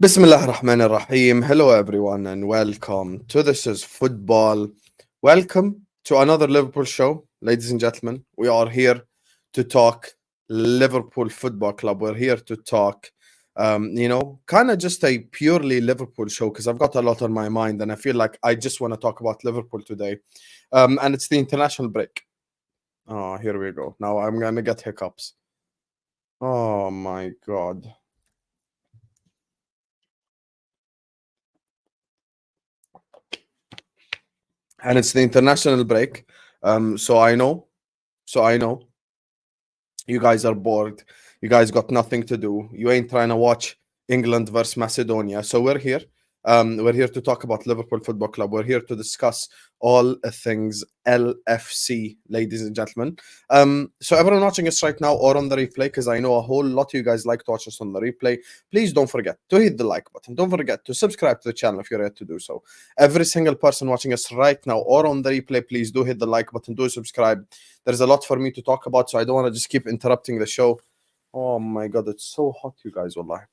Bismillah ar-Rahman ar-Rahim. Hello, everyone, and welcome to This is Football. Welcome to another Liverpool show, ladies and gentlemen. We are here to talk Liverpool Football Club. We're here to talk, kind of just a purely Liverpool show because I've got a lot on my mind and I feel like I just want to talk about Liverpool today. And it's the international break. Oh, here we go. Now I'm going to get hiccups. Oh, my God. And it's the international break. So I know you guys are bored. You guys got nothing to do. You ain't trying to watch England versus Macedonia. So we're here. We're here to talk about Liverpool Football Club. We're here to discuss all things LFC, ladies and gentlemen. So everyone watching us right now or on the replay, because I know a whole lot of you guys like to watch us on the replay, please don't forget to hit the like button. Don't forget to subscribe to the channel if you're yet to do so. Every single person watching us right now or on the replay, please do hit the like button, do subscribe. There's a lot for me to talk about, so I don't want to just keep interrupting the show. Oh my God, it's so hot, you guys, wallahi.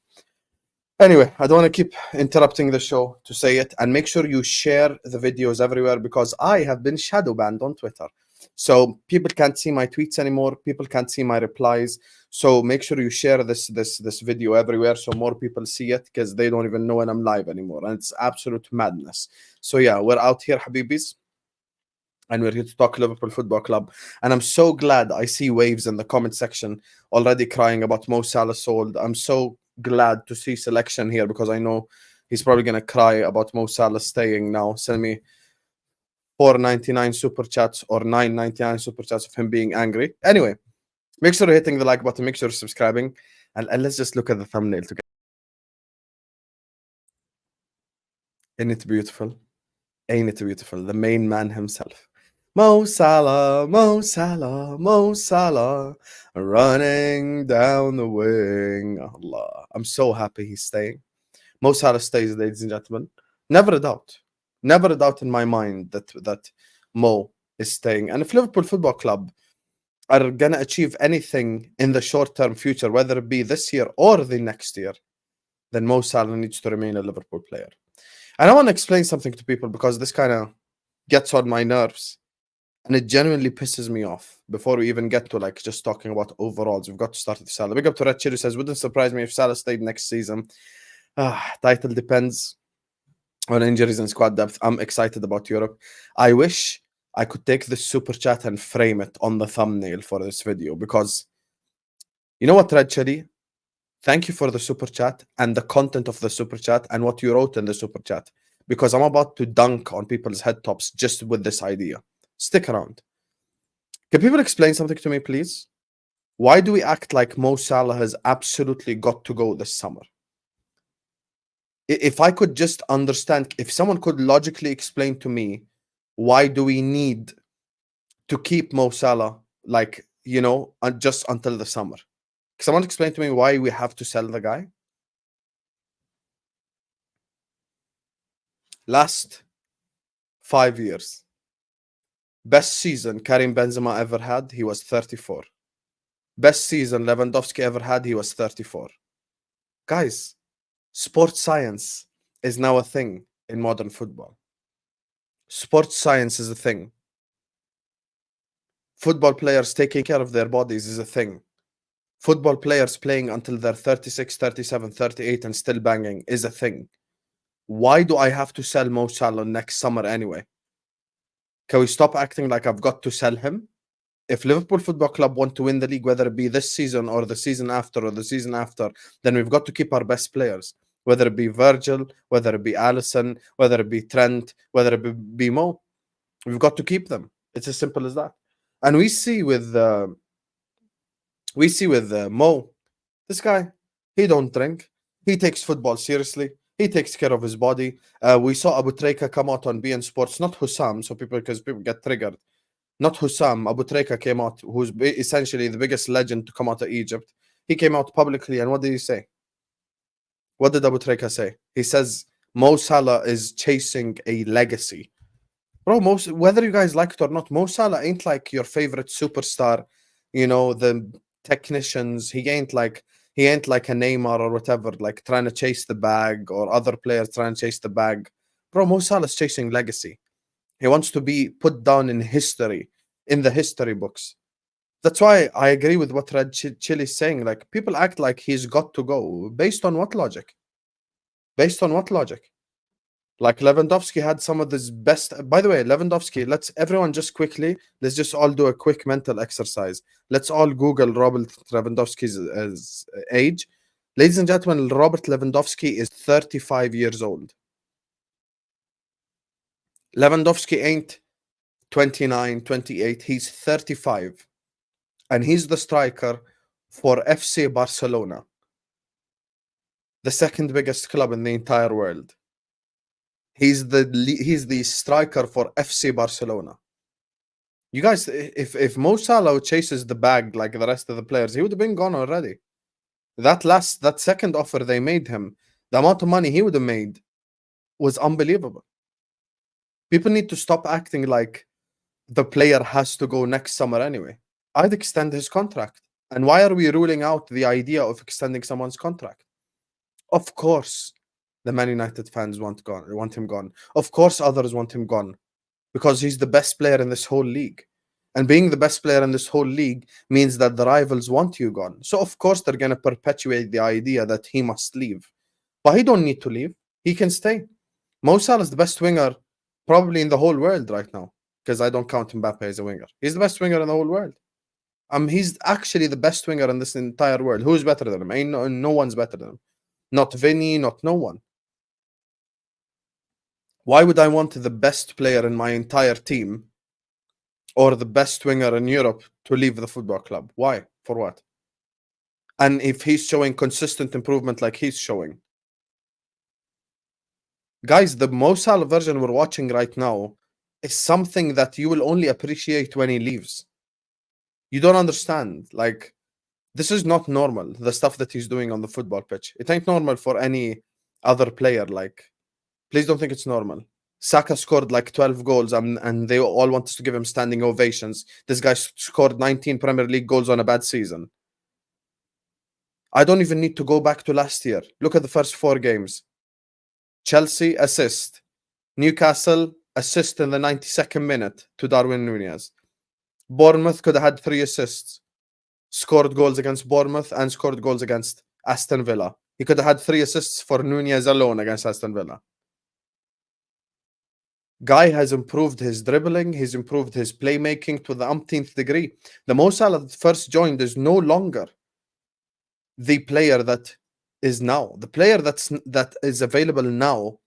Anyway, I don't want to keep interrupting the show to say it, and make sure you share the videos everywhere because I have been shadow banned on Twitter. So people can't see my tweets anymore. People can't see my replies. So make sure you share this video everywhere so more people see it because they don't even know when I'm live anymore. And it's absolute madness. So yeah, we're out here, Habibis. And we're here to talk Liverpool Football Club. And I'm so glad I see waves in the comment section already crying about Mo Salah sold. I'm so glad to see selection here because I know he's probably going to cry about Mo Salah staying now. Send me 4.99 super chats or 9.99 super chats of him being angry. Anyway, make sure you're hitting the like button, make sure you're subscribing, and let's just look at the thumbnail together. Ain't it beautiful? Ain't it beautiful? The main man himself. Mo Salah, Mo Salah, Mo Salah, running down the wing. Allah. I'm so happy he's staying. Mo Salah stays, ladies and gentlemen. Never a doubt. Never a doubt in my mind that Mo is staying. And if Liverpool Football Club are going to achieve anything in the short-term future, whether it be this year or the next year, then Mo Salah needs to remain a Liverpool player. And I want to explain something to people because this kind of gets on my nerves. And it genuinely pisses me off. Before we even get to like just talking about overalls, we've got to start with Salah. Big up to Red Chili says, wouldn't surprise me if Salah stayed next season. Title depends on injuries and squad depth. I'm excited about Europe. I wish I could take this super chat and frame it on the thumbnail for this video because you know what, Red Chili? Thank you for the super chat and the content of the super chat and what you wrote in the super chat because I'm about to dunk on people's head tops just with this idea. Stick around. Can people explain something to me, please? Why do we act like Mo Salah has absolutely got to go this summer? If I could just understand, if someone could logically explain to me, why do we need to keep Mo Salah, like, just until the summer? Can someone explain to me why we have to sell the guy? Last 5 years. Best season Karim Benzema ever had, he was 34. Best season Lewandowski ever had, he was 34. Guys, sports science is now a thing in modern football. Sports science is a thing. Football players taking care of their bodies is a thing. Football players playing until they're 36, 37, 38 and still banging is a thing. Why do I have to sell Mo Salah next summer anyway? Can we stop acting like I've got to sell him? If Liverpool Football Club want to win the league, whether it be this season or the season after or the season after, then we've got to keep our best players. Whether it be Virgil, whether it be Allison, whether it be Trent, whether it be Mo. We've got to keep them. It's as simple as that. And we see with Mo, this guy, he don't drink. He takes football seriously. He takes care of his body. We saw Abu Treka come out on BN Sports, not Hussam, because people get triggered. Not Hussam, Abu Treka came out, who's essentially the biggest legend to come out of Egypt. He came out publicly, and what did he say? What did Abu Treka say? He says Mo Salah is chasing a legacy. Bro, whether you guys like it or not, Mo Salah ain't like your favorite superstar, the technicians. He ain't like He ain't like a Neymar or whatever, like trying to chase the bag, or other players trying to chase the bag. Bro, Mo Salah's chasing legacy. He wants to be put down in history, in the history books. That's why I agree with what Red Chili is saying. Like, people act like he's got to go. Based on what logic? Based on what logic? Like, Lewandowski had some of his best. By the way, Lewandowski, everyone just quickly, let's just all do a quick mental exercise. Let's all Google Robert Lewandowski's age. Ladies and gentlemen, Robert Lewandowski is 35 years old. Lewandowski ain't 29, 28. He's 35. And he's the striker for FC Barcelona, the second biggest club in the entire world. He's the striker for FC Barcelona. You guys, if Mo Salah chases the bag like the rest of the players, he would have been gone already. That second offer they made him, the amount of money he would have made was unbelievable. People need to stop acting like the player has to go next summer anyway. I'd extend his contract. And why are we ruling out the idea of extending someone's contract? Of course, the Man United fans want him gone. Of course, others want him gone because he's the best player in this whole league. And being the best player in this whole league means that the rivals want you gone. So, of course, they're going to perpetuate the idea that he must leave. But he don't need to leave. He can stay. Mo Salah is the best winger probably in the whole world right now, because I don't count Mbappe as a winger. He's the best winger in the whole world. He's actually the best winger in this entire world. Who's better than him? Ain't no one's better than him. Not Vinny, not no one. Why would I want the best player in my entire team or the best winger in Europe to leave the football club? Why? For what? And if he's showing consistent improvement like he's showing. Guys, the Mo Salah version we're watching right now is something that you will only appreciate when he leaves. You don't understand. Like, this is not normal, the stuff that he's doing on the football pitch. It ain't normal for any other player. Like, please don't think it's normal. Saka scored like 12 goals and they all want us to give him standing ovations. This guy scored 19 Premier League goals on a bad season. I don't even need to go back to last year. Look at the first 4 games. Chelsea, assist. Newcastle, assist in the 92nd minute to Darwin Nunez. Bournemouth could have had 3 assists. Scored goals against Bournemouth and scored goals against Aston Villa. He could have had 3 assists for Nunez alone against Aston Villa. Guy has improved his dribbling. He's improved his playmaking to the umpteenth degree. The Mo Salah that first joined is no longer the player that is now. The player that is available now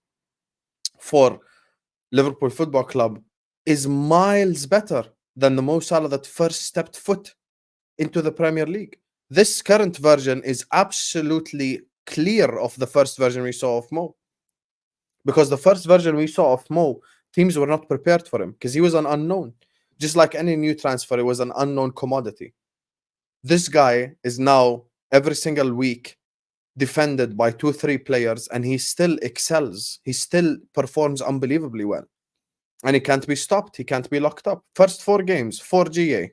for Liverpool Football Club is miles better than the Mo Salah that first stepped foot into the Premier League. This current version is absolutely clear of the first version we saw of Mo. Because the first version we saw of Mo, teams were not prepared for him because he was an unknown. Just like any new transfer, it was an unknown commodity. This guy is now every single week defended by 2-3 players, and he still excels. He still performs unbelievably well. And he can't be stopped. He can't be locked up. First 4 games, 4 GA.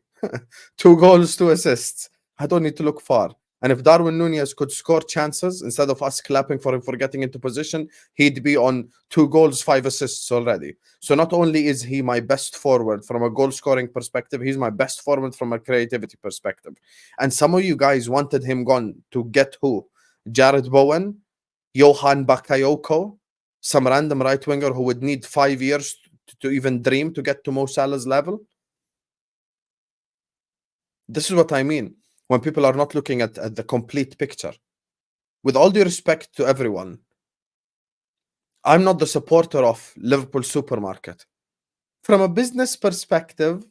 2 goals, 2 assists. I don't need to look far. And if Darwin Nunez could score chances instead of us clapping for him for getting into position, he'd be on 2 goals, 5 assists already. So not only is he my best forward from a goal-scoring perspective, he's my best forward from a creativity perspective. And some of you guys wanted him gone to get who? Jared Bowen, Johan Bakayoko, some random right winger who would need 5 years to even dream to get to Mo Salah's level. This is what I mean when people are not looking at the complete picture. With all due respect to everyone, I'm not the supporter of Liverpool Supermarket. From a business perspective,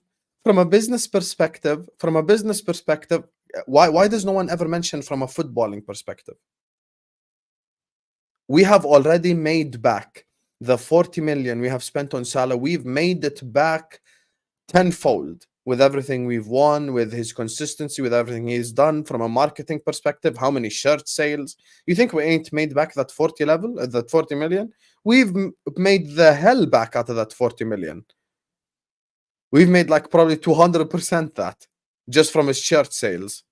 why does no one ever mention from a footballing perspective? We have already made back the 40 million we have spent on Salah. We've made it back tenfold with everything we've won, with his consistency, with everything he's done from a marketing perspective, how many shirt sales. You think we ain't made back that 40 million? We've made the hell back out of that 40 million. We've made like probably 200% that just from his shirt sales.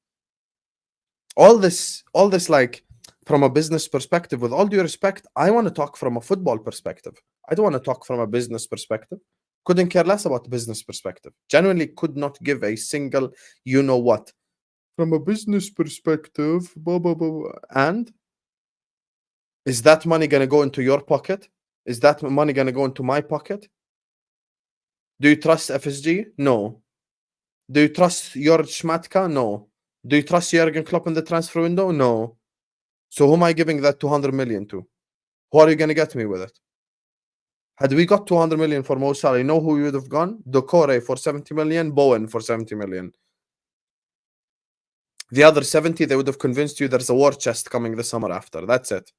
All this, like, from a business perspective, with all due respect, I want to talk from a football perspective. I don't want to talk from a business perspective. Couldn't care less about business perspective. Genuinely could not give a single you know what. From a business perspective, blah, blah, blah, blah. And is that money going to go into your pocket? Is that money going to go into my pocket? Do you trust FSG? No. Do you trust Jörg Schmatka? No. Do you trust Jurgen Klopp in the transfer window? No. So who am I giving that 200 million to? Who are you going to get me with it? Had we got 200 million for Mo Salah, you know who we would have gone? Decore for 70 million, Bowen for 70 million. The other 70, they would have convinced you there's a war chest coming the summer after. That's it.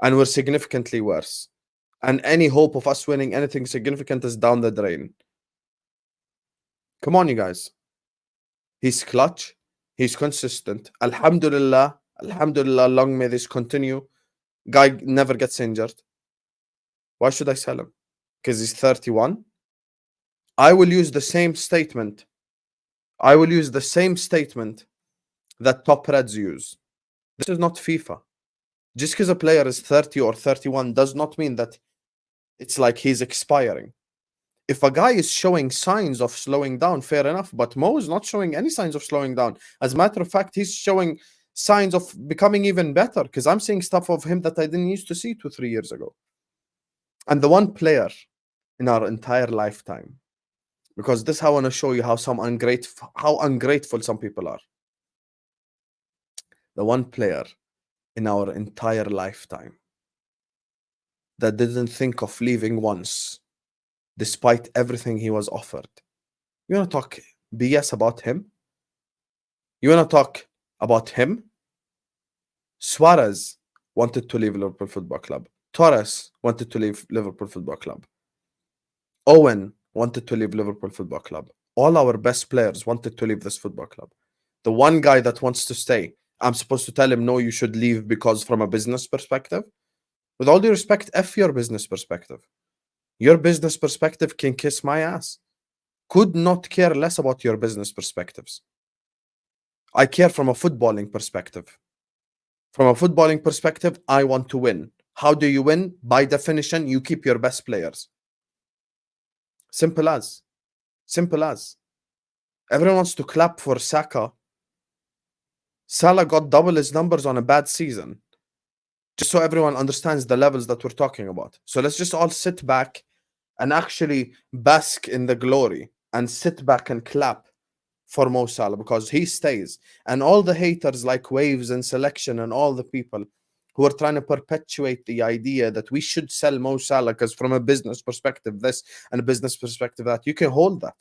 And we're significantly worse. And any hope of us winning anything significant is down the drain. Come on, you guys. He's clutch. He's consistent. Alhamdulillah. Alhamdulillah, long may this continue. Guy never gets injured. Why should I sell him? Because he's 31. I will use the same statement. I will use the same statement that top Reds use. This is not FIFA. Just because a player is 30 or 31 does not mean that it's like he's expiring. If a guy is showing signs of slowing down, fair enough. But Mo is not showing any signs of slowing down. As a matter of fact, he's showing signs of becoming even better, because I'm seeing stuff of him that I didn't used to see 2-3 years ago. And the one player in our entire lifetime, because this I want to show you how ungrateful some people are. The one player in our entire lifetime that didn't think of leaving once, despite everything he was offered. You want to talk BS about him? You want to talk about him? Suarez wanted to leave Liverpool Football Club. Torres wanted to leave Liverpool Football Club. Owen wanted to leave Liverpool Football Club. All our best players wanted to leave this football club. The one guy that wants to stay, I'm supposed to tell him, no, you should leave because from a business perspective? With all due respect, F your business perspective. Your business perspective can kiss my ass. Could not care less about your business perspectives. I care from a footballing perspective. From a footballing perspective, I want to win. How do you win? By definition, you keep your best players. Simple as. Simple as. Everyone wants to clap for Saka. Salah got double his numbers on a bad season. Just so everyone understands the levels that we're talking about. So let's just all sit back and actually bask in the glory and sit back and clap for Mo Salah, because he stays. And all the haters like Waves and Selection and all the people who are trying to perpetuate the idea that we should sell Mo Salah because from a business perspective this and a business perspective that, you can hold that.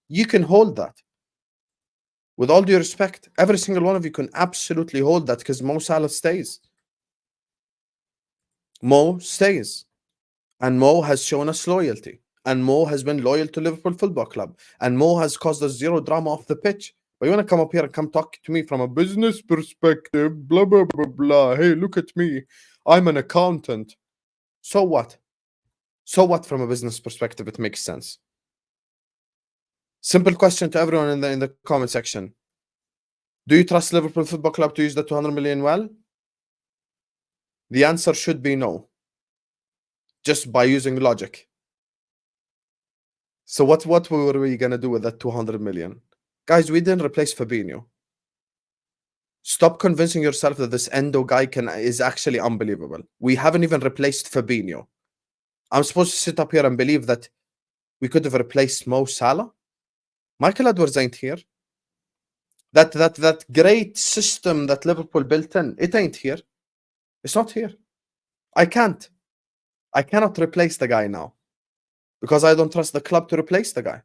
You can hold that. With all due respect, every single one of you can absolutely hold that, because Mo Salah stays. Mo stays. And Mo has shown us loyalty. And Mo has been loyal to Liverpool Football Club. And Mo has caused us zero drama off the pitch. But you want to come up here and come talk to me from a business perspective, blah, blah, blah, blah. Hey, look at me. I'm an accountant. So what? So what from a business perspective? It makes sense. Simple question to everyone in the comment section. Do you trust Liverpool Football Club to use the 200 million well? The answer should be no. Just by using logic. So what were we going to do with that 200 million? Guys, we didn't replace Fabinho. Stop convincing yourself that this Endo guy is actually unbelievable. We haven't even replaced Fabinho. I'm supposed to sit up here and believe that we could have replaced Mo Salah? Michael Edwards ain't here. That great system that Liverpool built in, it ain't here. It's not here. I cannot replace the guy now, because I don't trust the club to replace the guy.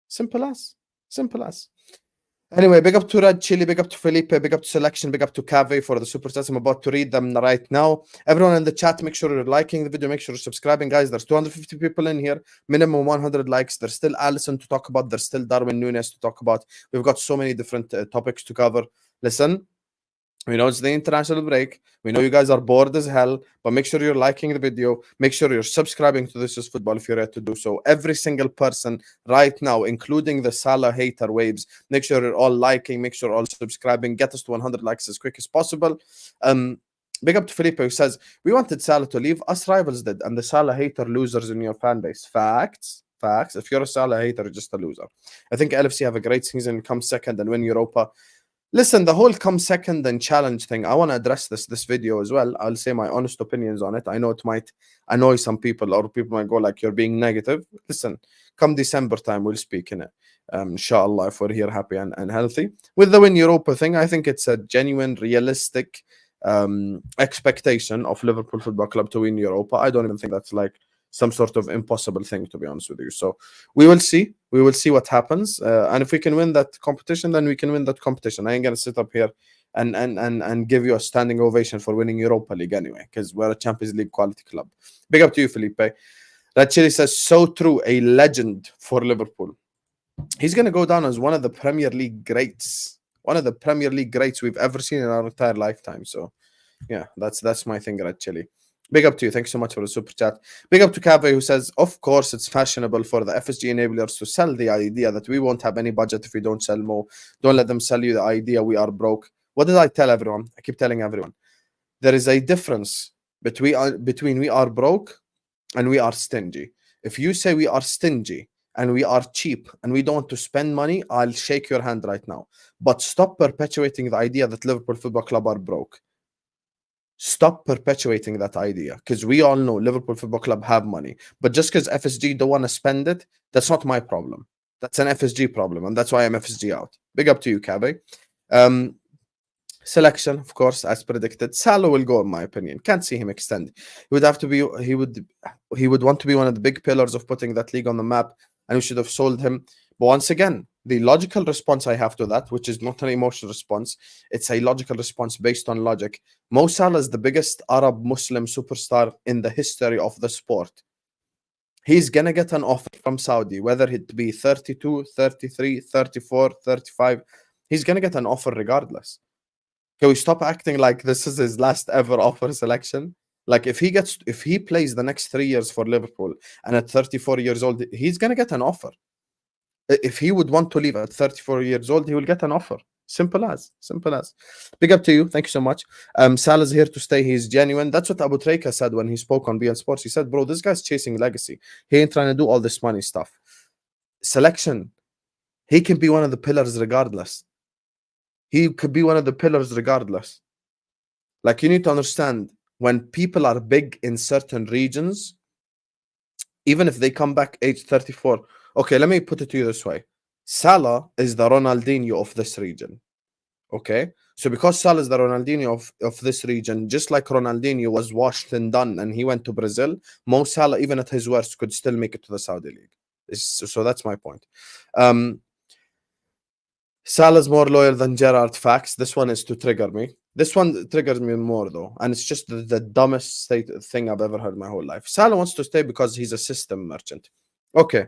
Simple as. Simple as. Anyway, big up to Red Chili, big up to Felipe, big up to Selection, big up to Cave for the super chats. I'm about to read them right now. Everyone in the chat, make sure you're liking the video, make sure you're subscribing, guys. There's 250 people in here, minimum 100 likes. There's still Allison to talk about. There's still Darwin Nunez to talk about. We've got so many different topics to cover. Listen, We know it's the international break. We know you guys are bored as hell, but make sure you're liking the video. Make sure you're subscribing to This Is Football if you're yet to do so. Every single person right now, including the Salah hater waves, make sure you're all liking, make sure you're all subscribing. Get us to 100 likes as quick as possible. Big up to Felipe who says, we wanted Salah to leave, us rivals did, and the Salah hater losers in your fan base. Facts. Facts. If you're a Salah hater, you're just a loser. I think LFC have a great season, come second and win Europa. Listen, the whole come second and challenge thing, I want to address this video as well. I'll say my honest opinions on it. I know it might annoy some people, or people might go like, you're being negative. Listen, come December time, we'll speak in it. Inshallah, if we're here happy and healthy. With the win Europa thing, I think it's a genuine, realistic expectation of Liverpool Football Club to win Europa. I don't even think that's like some sort of impossible thing, to be honest with you. So we will see. We will see what happens. And if we can win that competition, then we can win that competition. I ain't gonna sit up here and give you a standing ovation for winning Europa League anyway, because we're a Champions League quality club. Big up to you, Felipe. Red Chili says, so true, a legend for Liverpool. He's gonna go down as one of the Premier League greats. One of the Premier League greats we've ever seen in our entire lifetime. So yeah, that's my thing, Red Chili. Big up to you. Thanks so much for the super chat. Big up to Cave who says, of course, it's fashionable for the FSG enablers to sell the idea that we won't have any budget if we don't sell more. Don't let them sell you the idea we are broke. What did I tell everyone? I keep telling everyone. There is a difference between we are broke and we are stingy. If you say we are stingy and we are cheap and we don't want to spend money, I'll shake your hand right now. But stop perpetuating the idea that Liverpool Football Club are broke. Stop perpetuating that idea, because we all know Liverpool Football Club have money. But just because FSG don't want to spend it, that's not my problem. That's an FSG problem, and that's why I'm FSG out. Big up to you, Cabe. Selection, of course, as predicted. Salah will go, in my opinion. Can't see him extend. He would have to be. He would want to be one of the big pillars of putting that league on the map, and we should have sold him. But once again, the logical response I have to that, which is not an emotional response, it's a logical response based on logic. Mo Salah is the biggest Arab Muslim superstar in the history of the sport. He's going to get an offer from Saudi, whether it be 32, 33, 34, 35. He's going to get an offer regardless. Can we stop acting like this is his last ever offer selection? Like if he plays the next 3 years for Liverpool and at 34 years old, he's going to get an offer. If he would want to leave at 34 years old, he will get an offer. Simple as. Big up to you. Thank you so much. Salah's here to stay. He's genuine. That's what Abu Treka said when he spoke on BN Sports. He said, bro, this guy's chasing legacy. He ain't trying to do all this money stuff. Selection. He can be one of the pillars regardless. Like, you need to understand, when people are big in certain regions, even if they come back age 34, okay, let me put it to you this way. Salah is the Ronaldinho of this region. Okay? So because Salah is the Ronaldinho of this region, just like Ronaldinho was washed and done and he went to Brazil, Mo Salah, even at his worst, could still make it to the Saudi League. So that's my point. Salah's more loyal than Gerrard. Facts. This one is to trigger me. This one triggers me more, though. And it's just the dumbest thing I've ever heard in my whole life. Salah wants to stay because he's a system merchant. Okay.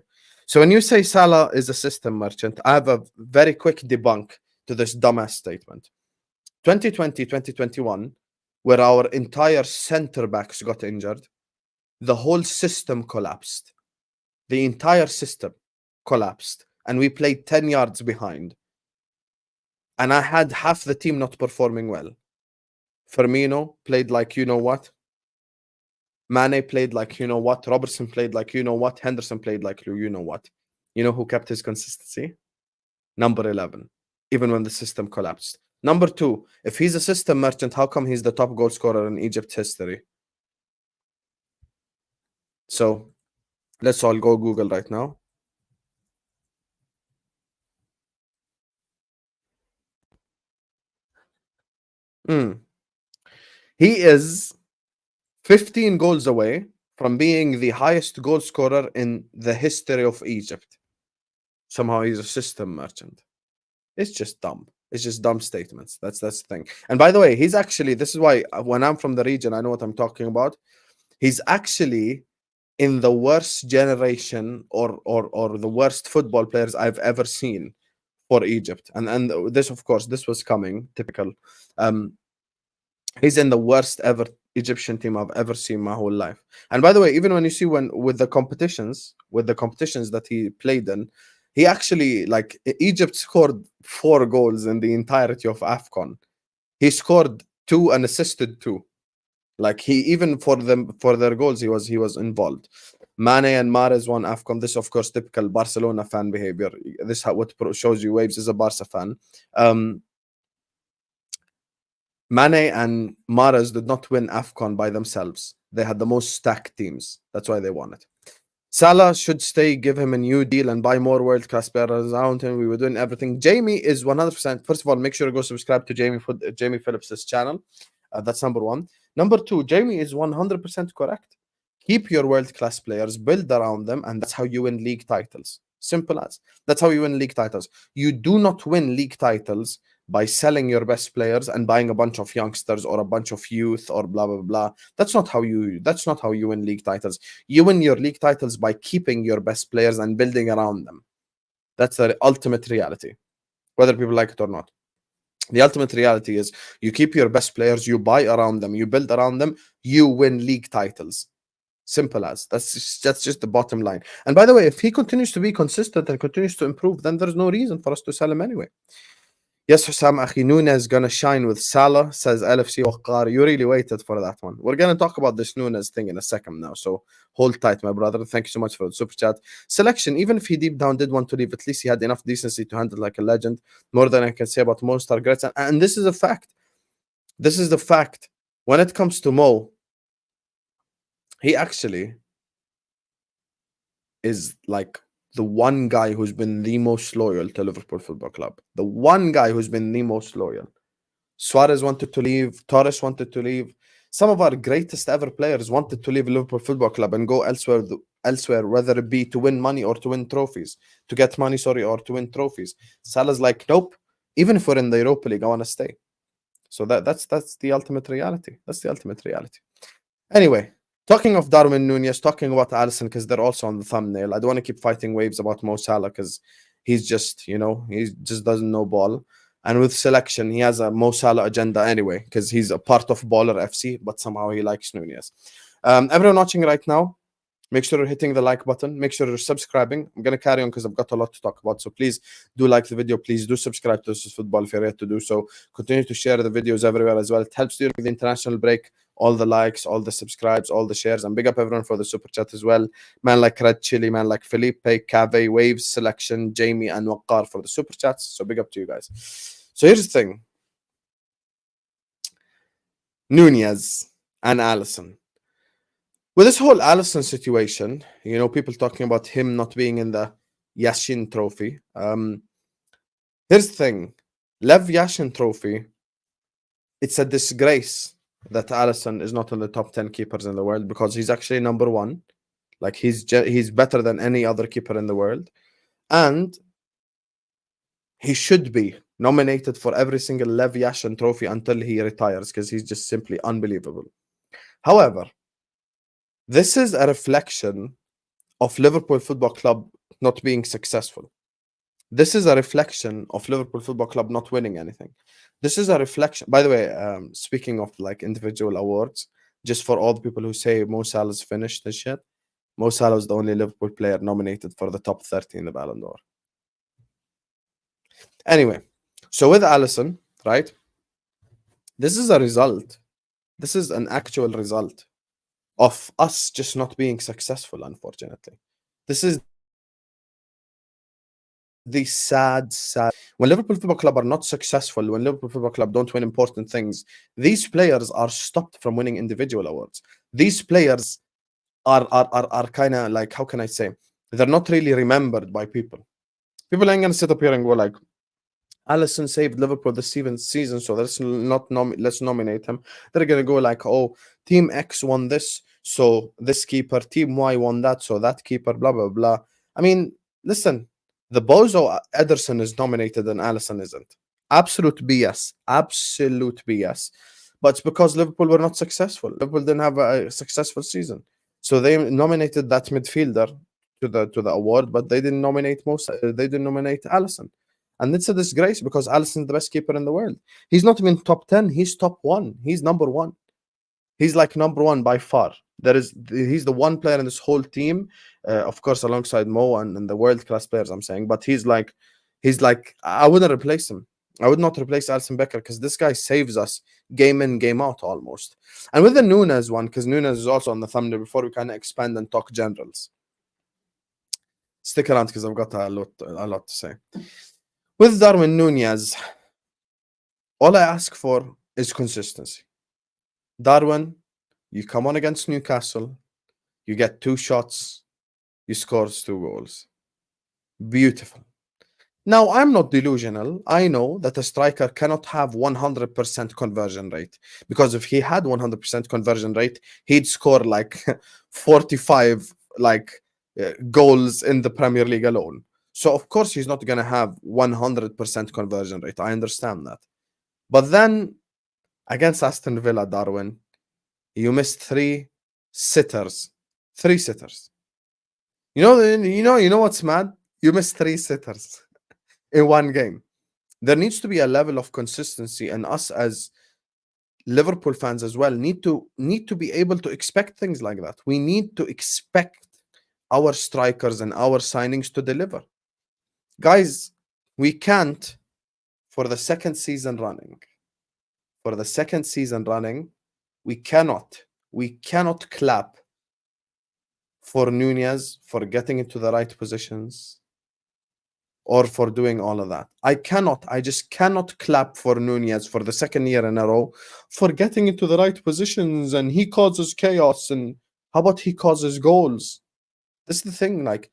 So when you say Salah is a system merchant, I have a very quick debunk to this dumbass statement. 2020, 2021, where our entire center backs got injured, the whole system collapsed. The entire system collapsed. And we played 10 yards behind. And I had half the team not performing well. Firmino played like you know what. Mane played like you know what. Robertson played like you know what. Henderson played like you know what. You know who kept his consistency? Number 11. Even when the system collapsed. Number 2, if he's a system merchant, how come he's the top goal scorer in Egypt history? So, let's all go Google right now. He is 15 goals away from being the highest goal scorer in the history of Egypt. Somehow he's a system merchant. It's just dumb. It's just dumb statements. That's the thing. And by the way, he's actually, this is why when I'm from the region, I know what I'm talking about. He's actually in the worst generation or the worst football players I've ever seen for Egypt. And this, of course, this was coming, typical. He's in the worst ever Egyptian team I've ever seen my whole life. And by the way, even when you see when with the competitions that he played in, he actually like Egypt scored 4 goals in the entirety of AFCON. He scored 2 and assisted 2. Like he even for their goals he was involved. Mane and Mahrez won AFCON. This of course typical Barcelona fan behavior. This what shows you Waves is a Barca fan. Mane and Mahrez did not win AFCON by themselves. They had the most stacked teams. That's why they won it. Salah should stay, give him a new deal, and buy more world-class players around him. We were doing everything. Jamie is 100%. First of all, make sure to go subscribe to Jamie Phillips' channel. That's number one. Number two, Jamie is 100% correct. Keep your world-class players, build around them, and that's how you win league titles. Simple as. That's how you win league titles. You do not win league titles by selling your best players and buying a bunch of youngsters or a bunch of youth or blah blah blah. That's not how you win league titles. You win your league titles by keeping your best players and building around them. That's the ultimate reality, whether people like it or not. The ultimate reality is you keep your best players, you buy around them, you build around them, you win league titles. Simple as. That's just the bottom line. And by the way, if he continues to be consistent and continues to improve, then there's no reason for us to sell him anyway. Yes, Hussam Akhi, Nunez gonna shine with Salah, says LFC Waqqar. You really waited for that one. We're gonna talk about this Nunez thing in a second now, so hold tight, my brother. Thank you so much for the super chat. Selection, even if he deep down did want to leave, at least he had enough decency to handle like a legend. More than I can say about most regrets. And this is a fact. This is the fact. When it comes to Mo, he actually is like the one guy who's been the most loyal to Liverpool Football Club. The one guy who's been the most loyal. Suarez wanted to leave. Torres wanted to leave. Some of our greatest ever players wanted to leave Liverpool Football Club and go elsewhere, whether it be to win money or to win trophies. To get money, or to win trophies. Salah's like, nope. Even if we're in the Europa League, I want to stay. So that's the ultimate reality. That's the ultimate reality. Anyway, talking of Darwin Nunez, talking about Allison, because they're also on the thumbnail. I don't want to keep fighting waves about Mo Salah because he's just, he just doesn't know ball. And with selection, he has a Mo Salah agenda anyway, because he's a part of Baller FC, but somehow he likes Nunez. Everyone watching right now, make sure you're hitting the like button. Make sure you're subscribing. I'm going to carry on because I've got a lot to talk about. So please do like the video. Please do subscribe to This Is Football if you're yet to do so. Continue to share the videos everywhere as well. It helps during the international break. All the likes, all the subscribes, all the shares. And big up everyone for the super chat as well. Man like Red Chili, man like Felipe, Cave, Waves, Selection, Jamie, and Waqqar for the super chats. So big up to you guys. So here's the thing. Nunez and Allison. With this whole Allison situation, people talking about him not being in the Yashin trophy. Here's the thing. Lev Yashin trophy, it's a disgrace that Allison is not in the top 10 keepers in the world because he's actually number one. Like he's better than any other keeper in the world. And he should be nominated for every single Lev Yashin trophy until he retires because he's just simply unbelievable. However, this is a reflection of Liverpool Football Club not being successful. This is a reflection of Liverpool Football Club not winning anything. This is a reflection. By the way, speaking of like individual awards, just for all the people who say Mo Salah's finished this shit, Mo Salah is the only Liverpool player nominated for the top 30 in the Ballon d'Or. Anyway, so with Allison, right? This is a result. This is an actual result of us just not being successful, unfortunately. This is the sad. When Liverpool Football Club are not successful, when Liverpool Football Club don't win important things, these players are stopped from winning individual awards. These players are kind of like, how can I say? They're not really remembered by people. People ain't gonna sit up here and go like, Allison saved Liverpool this season, so let's nominate him. They're gonna go like, oh, Team X won this, so this keeper. Team Y won that, so that keeper. Blah blah blah. I mean, listen, the Bozo Ederson is nominated and Allison isn't. Absolute BS. Absolute BS. But it's because Liverpool were not successful. Liverpool didn't have a successful season, so they nominated that midfielder to the award, but they didn't nominate Allison. And it's a disgrace because Allison's the best keeper in the world. He's not even top 10, he's top 1. He's number 1. He's like number 1 by far. He's the one player in this whole team, of course, alongside Mo and the world class players. I'm saying, but he's like I wouldn't replace him. I would not replace Alisson Becker because this guy saves us game in game out almost. And with the Nunez one, because Nunez is also on the thumbnail. Before we kind of expand and talk generals, stick around because I've got a lot to say. With Darwin Nunez, all I ask for is consistency. Darwin, you come on against Newcastle, you get 2 shots, you score 2 goals. Beautiful. Now, I'm not delusional. I know that a striker cannot have 100% conversion rate, because if he had 100% conversion rate, he'd score like 45 goals in the Premier League alone. So, of course, he's not going to have 100% conversion rate. I understand that. But then, against Aston Villa, Darwin, you missed 3 sitters. 3 sitters. You know what's mad? You missed 3 sitters in one game. There needs to be a level of consistency, and us as Liverpool fans as well need to be able to expect things like that. We need to expect our strikers and our signings to deliver. Guys, we can't, for the second season running, we cannot clap for Nunez for getting into the right positions or for doing all of that. I just cannot clap for Nunez for the second year in a row for getting into the right positions and he causes chaos. And how about he causes goals? This is the thing, like,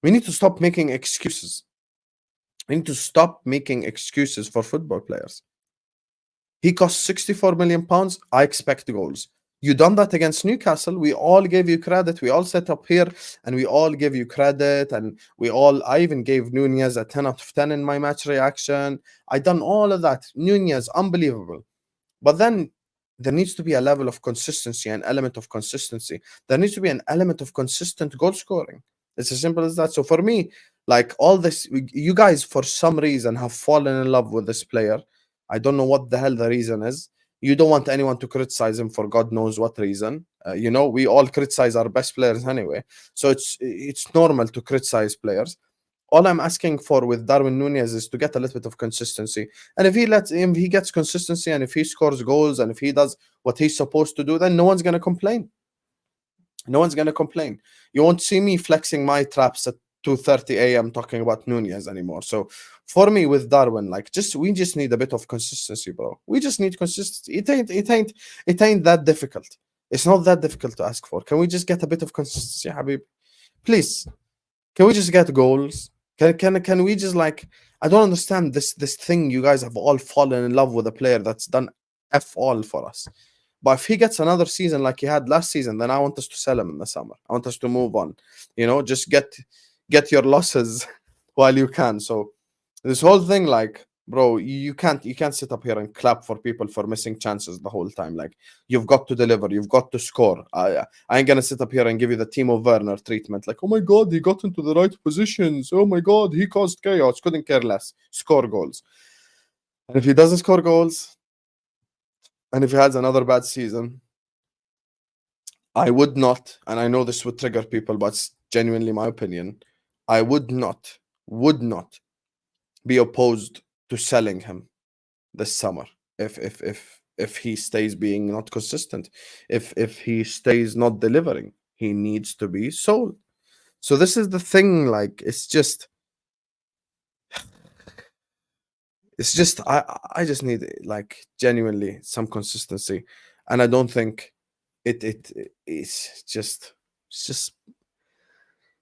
we need to stop making excuses. We need to stop making excuses for football players. He cost £64 million. I expect goals. You done that against Newcastle. We all gave you credit. We all set up here and we all give you credit. And I even gave Nunez a 10 out of 10 in my match reaction. I done all of that. Nunez, unbelievable. But then there needs to be a level of consistency, an element of consistency. There needs to be an element of consistent goal scoring. It's as simple as that. So for me, like, all this, you guys for some reason have fallen in love with this player. I don't know what the hell the reason is. You don't want anyone to criticize him for God knows what reason. We all criticize our best players anyway. So it's normal to criticize players. All I'm asking for with Darwin Nunez is to get a little bit of consistency. And if he gets consistency and if he scores goals and if he does what he's supposed to do, then no one's going to complain. No one's going to complain. You won't see me flexing my traps at 2:30 a.m. talking about Nunez anymore. So for me with Darwin, we just need a bit of consistency, bro. We just need consistency. It ain't that difficult. It's not that difficult to ask for. Can we just get a bit of consistency, Habib? Please. Can we just get goals? Can we just, like, I don't understand this thing. You guys have all fallen in love with a player that's done F all for us. But if he gets another season like he had last season, then I want us to sell him in the summer. I want us to move on. Just get your losses while you can. So this whole thing, like, bro, you can't sit up here and clap for people for missing chances the whole time. Like, you've got to deliver, you've got to score. I ain't gonna sit up here and give you the Timo Werner treatment. Like, oh my god, he got into the right positions. Oh my god, he caused chaos. Couldn't care less. Score goals. And if he doesn't score goals, and if he has another bad season, I would not, and I know this would trigger people, but it's genuinely my opinion, I would not be opposed to selling him this summer if he stays being not consistent, if he stays not delivering. He needs to be sold. So this is the thing, like, it's just I just need, like, genuinely some consistency, and I don't think it's just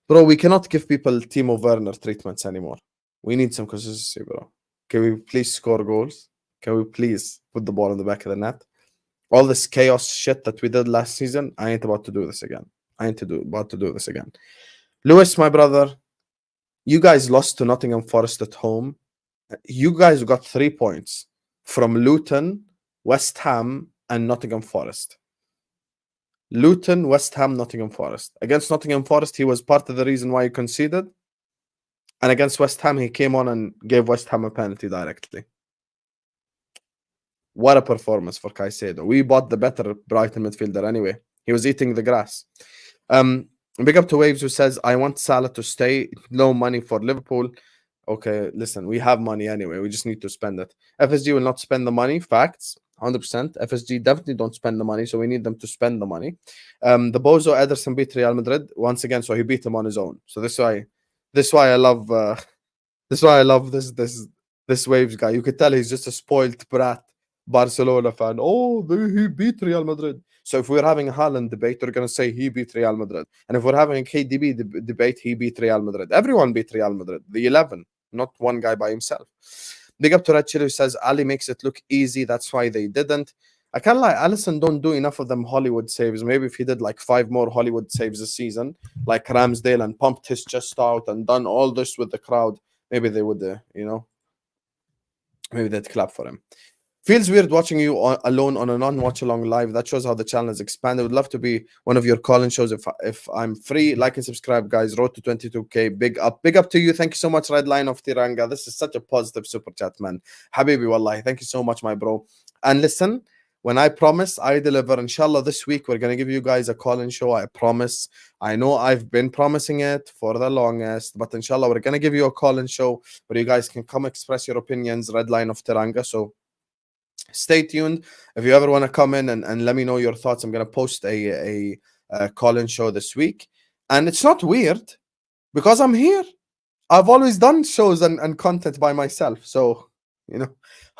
bro, we cannot give people Timo Werner treatments anymore. We need some consistency, bro. Can we please score goals? Can we please put the ball in the back of the net? All this chaos shit that we did last season, I ain't about to do this again. Lewis, my brother, you guys lost to Nottingham Forest at home. You guys got 3 points from Luton, West Ham, and Nottingham Forest. Luton, West Ham, Nottingham Forest. Against Nottingham Forest, he was part of the reason why he conceded. And against West Ham, he came on and gave West Ham a penalty directly. What a performance for Caicedo. We bought the better Brighton midfielder anyway. He was eating the grass. Big up to Waves who says, I want Salah to stay. No money for Liverpool. Okay, listen, we have money anyway. We just need to spend it. FSG will not spend the money. Facts. 100%. FSG definitely don't spend the money, so we need them to spend the money. The Bozo Ederson beat Real Madrid once again, so he beat him on his own. So this is why I love this Waves guy. You could tell he's just a spoiled brat Barcelona fan. Oh, he beat Real Madrid. So if we're having a Haaland debate, we're going to say he beat Real Madrid. And if we're having a KDB debate, he beat Real Madrid. Everyone beat Real Madrid. The 11, not one guy by himself. Big up to Red Chili who says, Ali makes it look easy. That's why they didn't. I can't lie. Allison don't do enough of them Hollywood saves. Maybe if he did like 5 more Hollywood saves this season, like Ramsdale, and pumped his chest out and done all this with the crowd, maybe they would, maybe they'd clap for him. Feels weird watching you alone on a non-watch along live. That shows how the channel has expanded. Would love to be one of your call-in shows if I'm free. Like and subscribe, guys. Road to 22k. Big up to you. Thank you so much, Red Line of Tiranga. This is such a positive super chat, man. Habibi, wallahi. Thank you so much, my bro. And listen, when I promise, I deliver. Inshallah, this week we're gonna give you guys a call-in show. I promise. I know I've been promising it for the longest, but inshallah, we're gonna give you a call-in show where you guys can come express your opinions. Red Line of Tiranga. So stay tuned. If you ever want to come in and let me know your thoughts, I'm going to post a call-in show this week. And it's not weird because I'm here. I've always done shows and content by myself. So, I've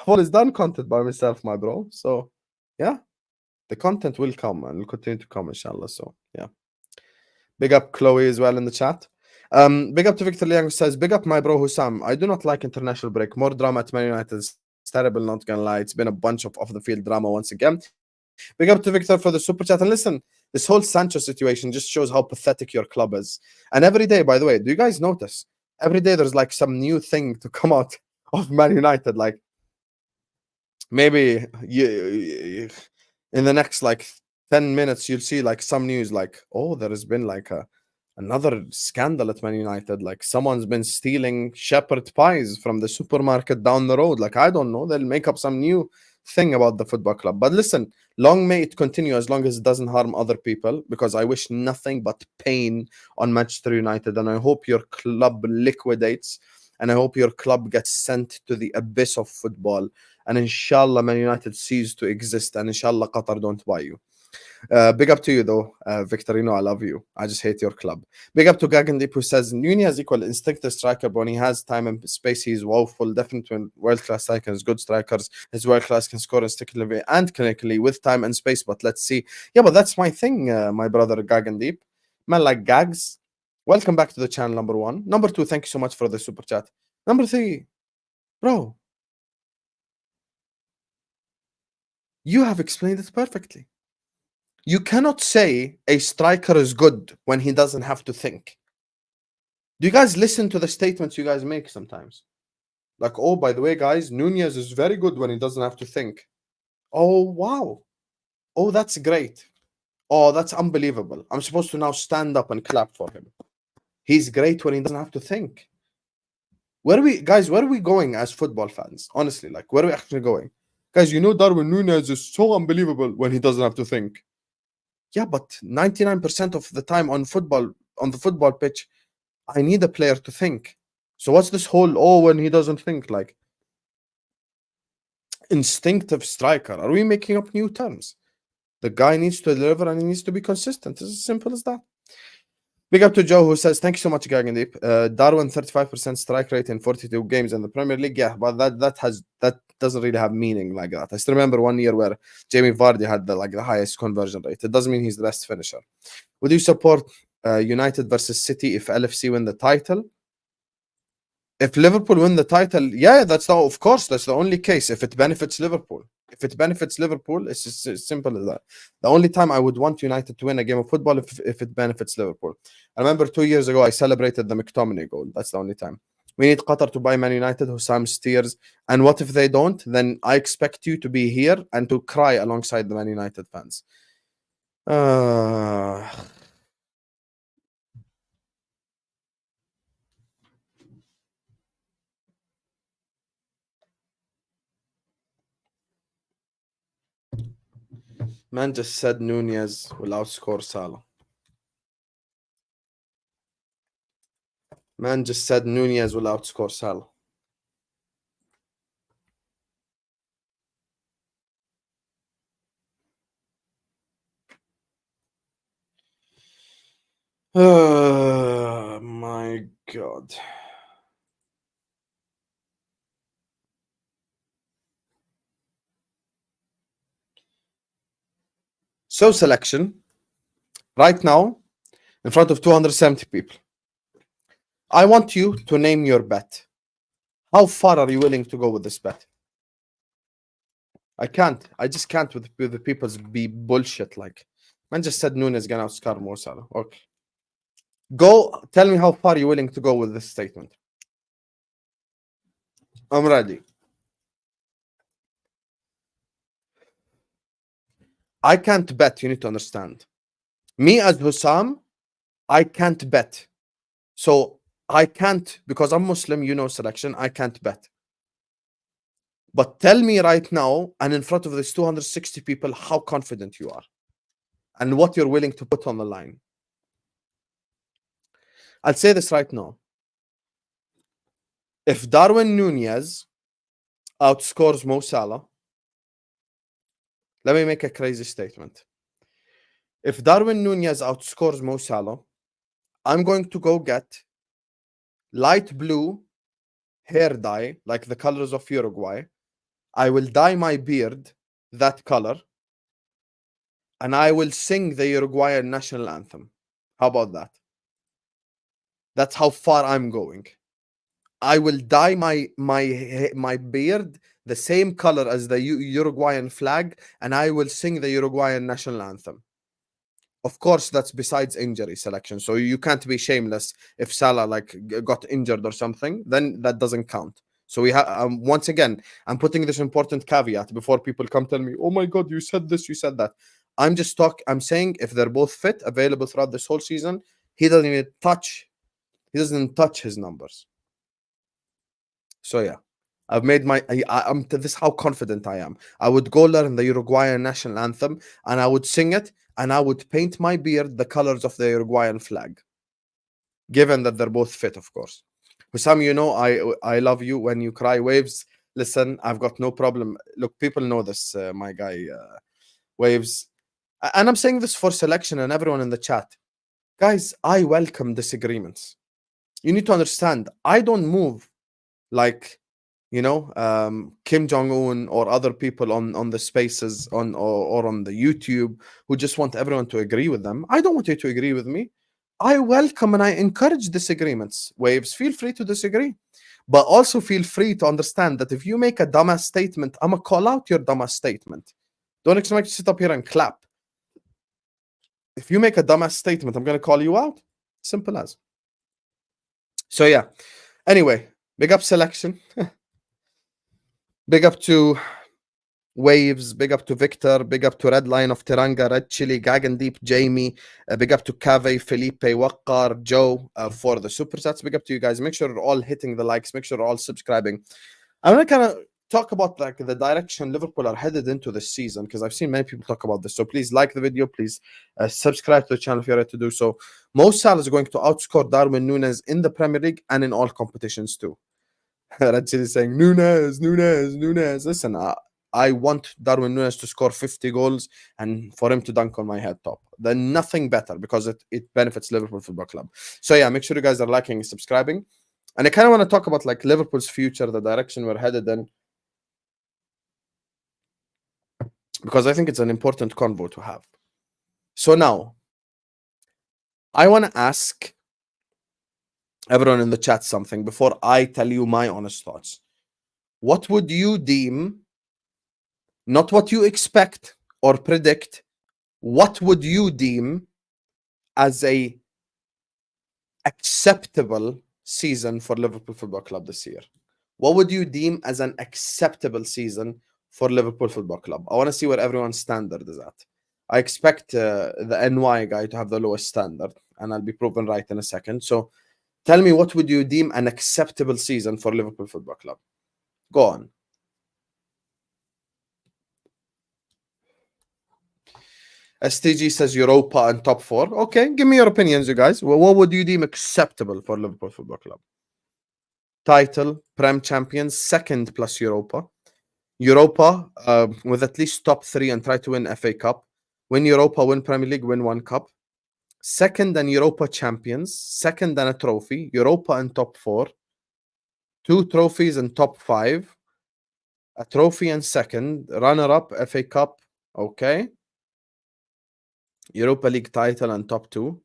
always done content by myself, my bro. So, yeah, the content will come and will continue to come, inshallah. So, yeah. Big up Chloe as well in the chat. Big up to Victor Liang who says, big up my bro Hussam. I do not like international break. More drama at Man United. It's terrible, not gonna lie. It's been a bunch of off-the-field drama once again. Big up to Victor for the super chat. And listen, this whole Sancho situation just shows how pathetic your club is. And every day, by the way, do you guys notice? Every day there's like some new thing to come out of Man United. Like maybe you in the next like 10 minutes, you'll see like some news like, oh, there has been like another scandal at Man United. Like someone's been stealing shepherd pies from the supermarket down the road. Like, I don't know. They'll make up some new thing about the football club. But listen, long may it continue as long as it doesn't harm other people, because I wish nothing but pain on Manchester United. And I hope your club liquidates. And I hope your club gets sent to the abyss of football. And inshallah, Man United cease to exist. And inshallah, Qatar don't buy you. Big up to you though, Victor. I love you. I just hate your club. Big up to Gagandip who says Nunez equal instinctive striker, but when he has time and space, he's woeful. Definitely world-class strikers, good strikers. His world-class can score instinctively and clinically with time and space. But let's see. Yeah, but that's my thing, my brother Gagandip. Man, like Gags. Welcome back to the channel, number 1. Number 2, thank you so much for the super chat. Number 3, bro, you have explained it perfectly. You cannot say a striker is good when he doesn't have to think. Do you guys listen to the statements you guys make sometimes? Like, oh, by the way, guys, Nunez is very good when he doesn't have to think. Oh, wow. Oh, that's great. Oh, that's unbelievable. I'm supposed to now stand up and clap for him. He's great when he doesn't have to think. Where are we going as football fans? Honestly, like, where are we actually going? Guys, Darwin Nunez is so unbelievable when he doesn't have to think. Yeah, but 99% of the time on the football pitch, I need a player to think. So what's this whole, when he doesn't think, like instinctive striker? Are we making up new terms? The guy needs to deliver and he needs to be consistent. It's as simple as that. Big up to Joe who says, thank you so much, Gagandeep. Darwin 35% strike rate in 42 games in the Premier League. Yeah, but that doesn't really have meaning like that. I still remember one year where Jamie Vardy had the highest conversion rate. It doesn't mean he's the best finisher. Would you support United versus City if LFC win the title? If Liverpool win the title, yeah, of course, that's the only case. If it benefits Liverpool. If it benefits Liverpool, it's just as simple as that. The only time I would want United to win a game of football if it benefits Liverpool. I remember 2 years ago, I celebrated the McTominay goal. That's the only time. We need Qatar to buy Man United, Hussam steers. And what if they don't? Then I expect you to be here and to cry alongside the Man United fans. Man just said Nunez will outscore Salah. Man just said Nunez will outscore Salah. Oh my God. So selection, right now, in front of 270 people. I want you to name your bet. How far are you willing to go with this bet? I can't. I just can't with the people's be bullshit. Like, man just said Nunez gonna outscore Mo Salah. Okay. Go, tell me how far you're willing to go with this statement. I'm ready. I can't bet, you need to understand. Me as Hussam, I can't bet. So I can't, because I'm Muslim, you know selection, I can't bet. But tell me right now, and in front of these 260 people, how confident you are and what you're willing to put on the line. I'll say this right now. If Darwin Nunez outscores Mo Salah, let me make a crazy statement. If Darwin Nunez outscores Mo Salah, I'm going to go get light blue hair dye, like the colors of Uruguay. I will dye my beard that color, and I will sing the Uruguayan national anthem. How about that? That's how far I'm going. I will dye my beard the same color as the Uruguayan flag, and I will sing the Uruguayan national anthem. Of course, that's besides injury selection. So you can't be shameless if Salah like got injured or something. Then that doesn't count. So we have once again, I'm putting this important caveat before people come tell me, "Oh my God, you said this, you said that." I'm saying if they're both fit, available throughout this whole season, he doesn't even touch. He doesn't touch his numbers. So yeah, I've made my. I'm this is how confident I am. I would go learn the Uruguayan national anthem and I would sing it, and I would paint my beard the colors of the Uruguayan flag. Given that they're both fit, of course. Hussam, you know I love you when you cry waves. Listen, I've got no problem. Look, people know this, my guy, waves, and I'm saying this for selection and everyone in the chat, guys. I welcome disagreements. You need to understand. I don't move like Kim Jong-un or other people on the spaces or on the YouTube who just want everyone to agree with them. I don't want you to agree with me. I welcome and I encourage disagreements. Waves, feel free to disagree, but also feel free to understand that if you make a dumbass statement, I'm gonna call out your dumbass statement. Don't expect to sit up here and clap. If you make a dumbass statement, I'm gonna call you out. Simple as. So yeah. Anyway, big up selection. Big up to Waves, big up to Victor, big up to Red Line of Teranga, Red Chili, Gagandeep, Jamie, big up to Cave, Felipe, Waqqar, Joe for the super chats. Big up to you guys. Make sure you're all hitting the likes, make sure you're all subscribing. I want to kind of talk about like the direction Liverpool are headed into this season, because I've seen many people talk about this. So please like the video, please subscribe to the channel if you're ready to do so. Mo Salah is going to outscore Darwin Nunez in the Premier League and in all competitions too. Red Chili saying Nunez. Listen, I want Darwin Nunez to score 50 goals and for him to dunk on my head top. Then nothing better, because it benefits Liverpool Football Club. So yeah, make sure you guys are liking and subscribing. And I kind of want to talk about like Liverpool's future, the direction we're headed in, because I think it's an important convo to have. So now, I want to ask everyone in the chat something before I tell you my honest thoughts. What would you deem, not what you expect or predict, what would you deem as a acceptable season for Liverpool Football Club this year? What would you deem as an acceptable season for Liverpool Football Club? I want to see where everyone's standard is at. I expect the NY guy to have the lowest standard, and I'll be proven right in a second. So tell me, what would you deem an acceptable season for Liverpool Football Club? Go on. STG says Europa and top 4. Okay, give me your opinions, you guys. Well, what would you deem acceptable for Liverpool Football Club? Title, Prem Champions, second plus Europa. Europa with at least top 3 and try to win FA Cup. Win Europa, win Premier League, win one cup. Second and Europa Champions. Second and a trophy. Europa and top 4. 2 trophies and top 5. A trophy and second. Runner-up, FA Cup. Okay. Europa League title and top 2.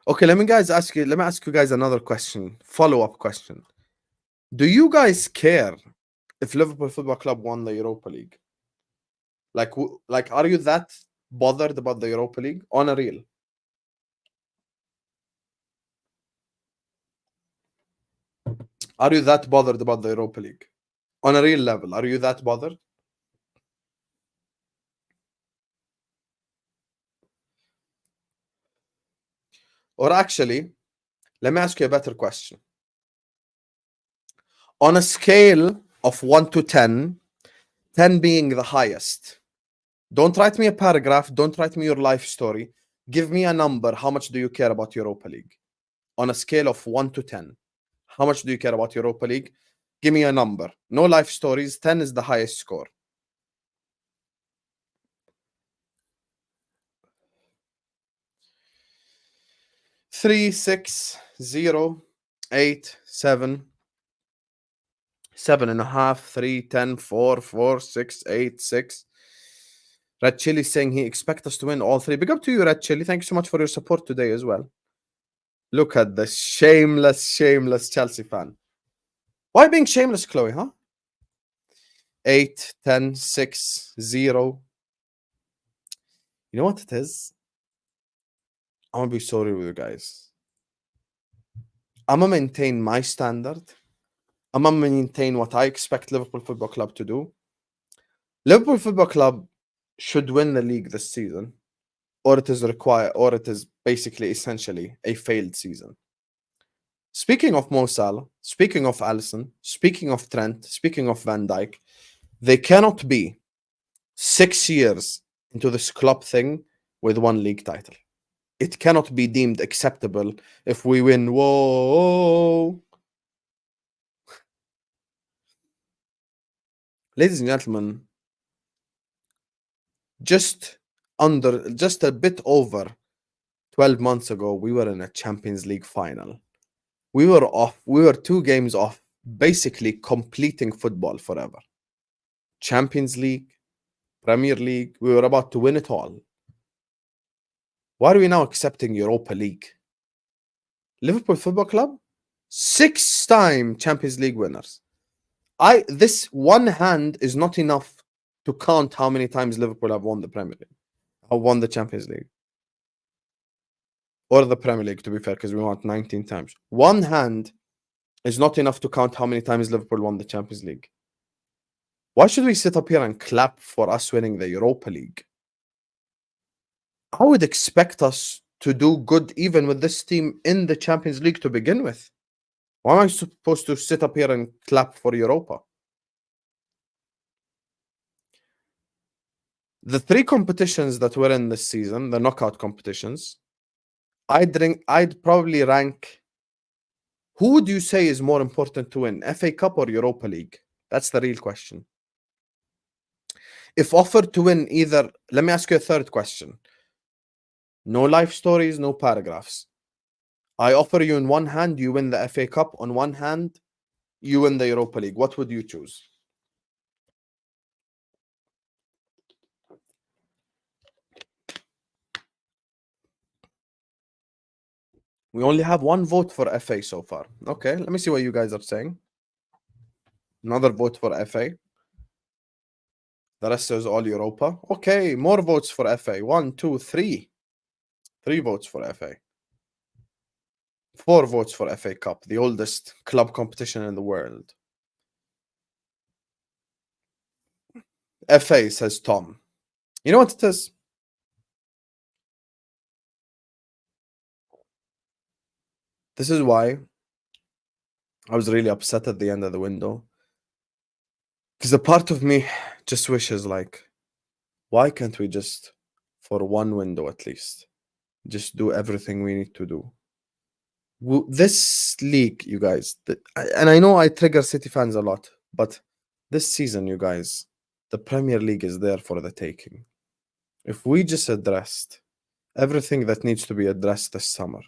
Okay, let me ask you guys another question. Follow-up question. Do you guys care if Liverpool Football Club won the Europa League? Like, are you that bothered about the Europa League? On a real? Are you that bothered about the Europa League? On a real level, are you that bothered? Or actually, let me ask you a better question. On a scale of 1 to 10, 10 being the highest, don't write me a paragraph, don't write me your life story. Give me a number. How much do you care about Europa League? On a scale of 1 to 10, how much do you care about Europa League? Give me a number. No life stories. 10 is the highest score. 3, 6, 0, 8, 7, 7.5, 3, 10, 4, 4, 6, 8, 6. Red Chili saying he expects us to win all 3. Big up to you, Red Chili. Thank you so much for your support today as well. Look at the shameless Chelsea fan. Why being shameless, Chloe, huh? 8, 10, 6, 0. You know what it is? I'm going to be sorry with you guys. I'm going to maintain my standard. I'm going to maintain what I expect Liverpool Football Club to do. Liverpool Football Club should win the league this season, or it is required, or it is basically essentially a failed season. Speaking of Mo Salah, speaking of Allison, speaking of Trent, speaking of Van Dijk, they cannot be 6 years into this Klopp thing with one league title. It cannot be deemed acceptable if we win. Whoa. Ladies and gentlemen, just a bit over 12 months ago, we were in a Champions League final. We were 2 games off, basically completing football forever. Champions League, Premier League, we were about to win it all. Why are we now accepting Europa League? Liverpool Football Club, 6-time Champions League winners. This one hand is not enough to count how many times Liverpool have won the Premier League, or won the Champions League, or the Premier League, to be fair, because we won 19 times. One hand is not enough to count how many times Liverpool won the Champions League. Why should we sit up here and clap for us winning the Europa League? I would expect us to do good even with this team in the Champions League to begin with. Why am I supposed to sit up here and clap for Europa? The 3 competitions that were in this season, the knockout competitions, I'd probably rank. Who would you say is more important to win, FA Cup or Europa League? That's the real question. If offered to win either, let me ask you a third question. No life stories, no paragraphs. I offer you in one hand, you win the FA Cup. On one hand, you win the Europa League. What would you choose? We only have 1 vote for FA so far. Okay, let me see what you guys are saying. Another vote for FA. The rest is all Europa. Okay, more votes for FA. 1, 2, 3. 3 votes for FA. 4 votes for FA Cup, the oldest club competition in the world. FA, says Tom. You know what it is? This is why I was really upset at the end of the window. Because a part of me just wishes, like, why can't we just, for one window at least, just do everything we need to do? This league, you guys, and I know I trigger City fans a lot, but this season, you guys, the Premier League is there for the taking. If we just addressed everything that needs to be addressed this summer,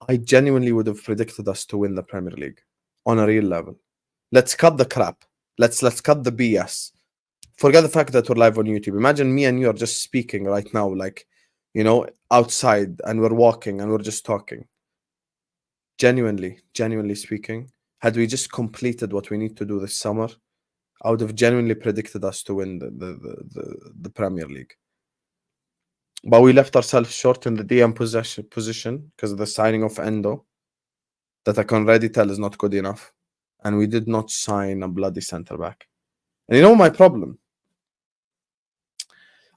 I genuinely would have predicted us to win the Premier League on a real level. Let's cut the crap. Let's cut the BS. Forget the fact that we're live on YouTube. Imagine me and you are just speaking right now, like, outside, and we're walking and we're just talking. Genuinely speaking, had we just completed what we need to do this summer, I would have genuinely predicted us to win the Premier League. But we left ourselves short in the DM position because of the signing of Endo, that I can already tell is not good enough. And we did not sign a bloody centre-back. And you know my problem?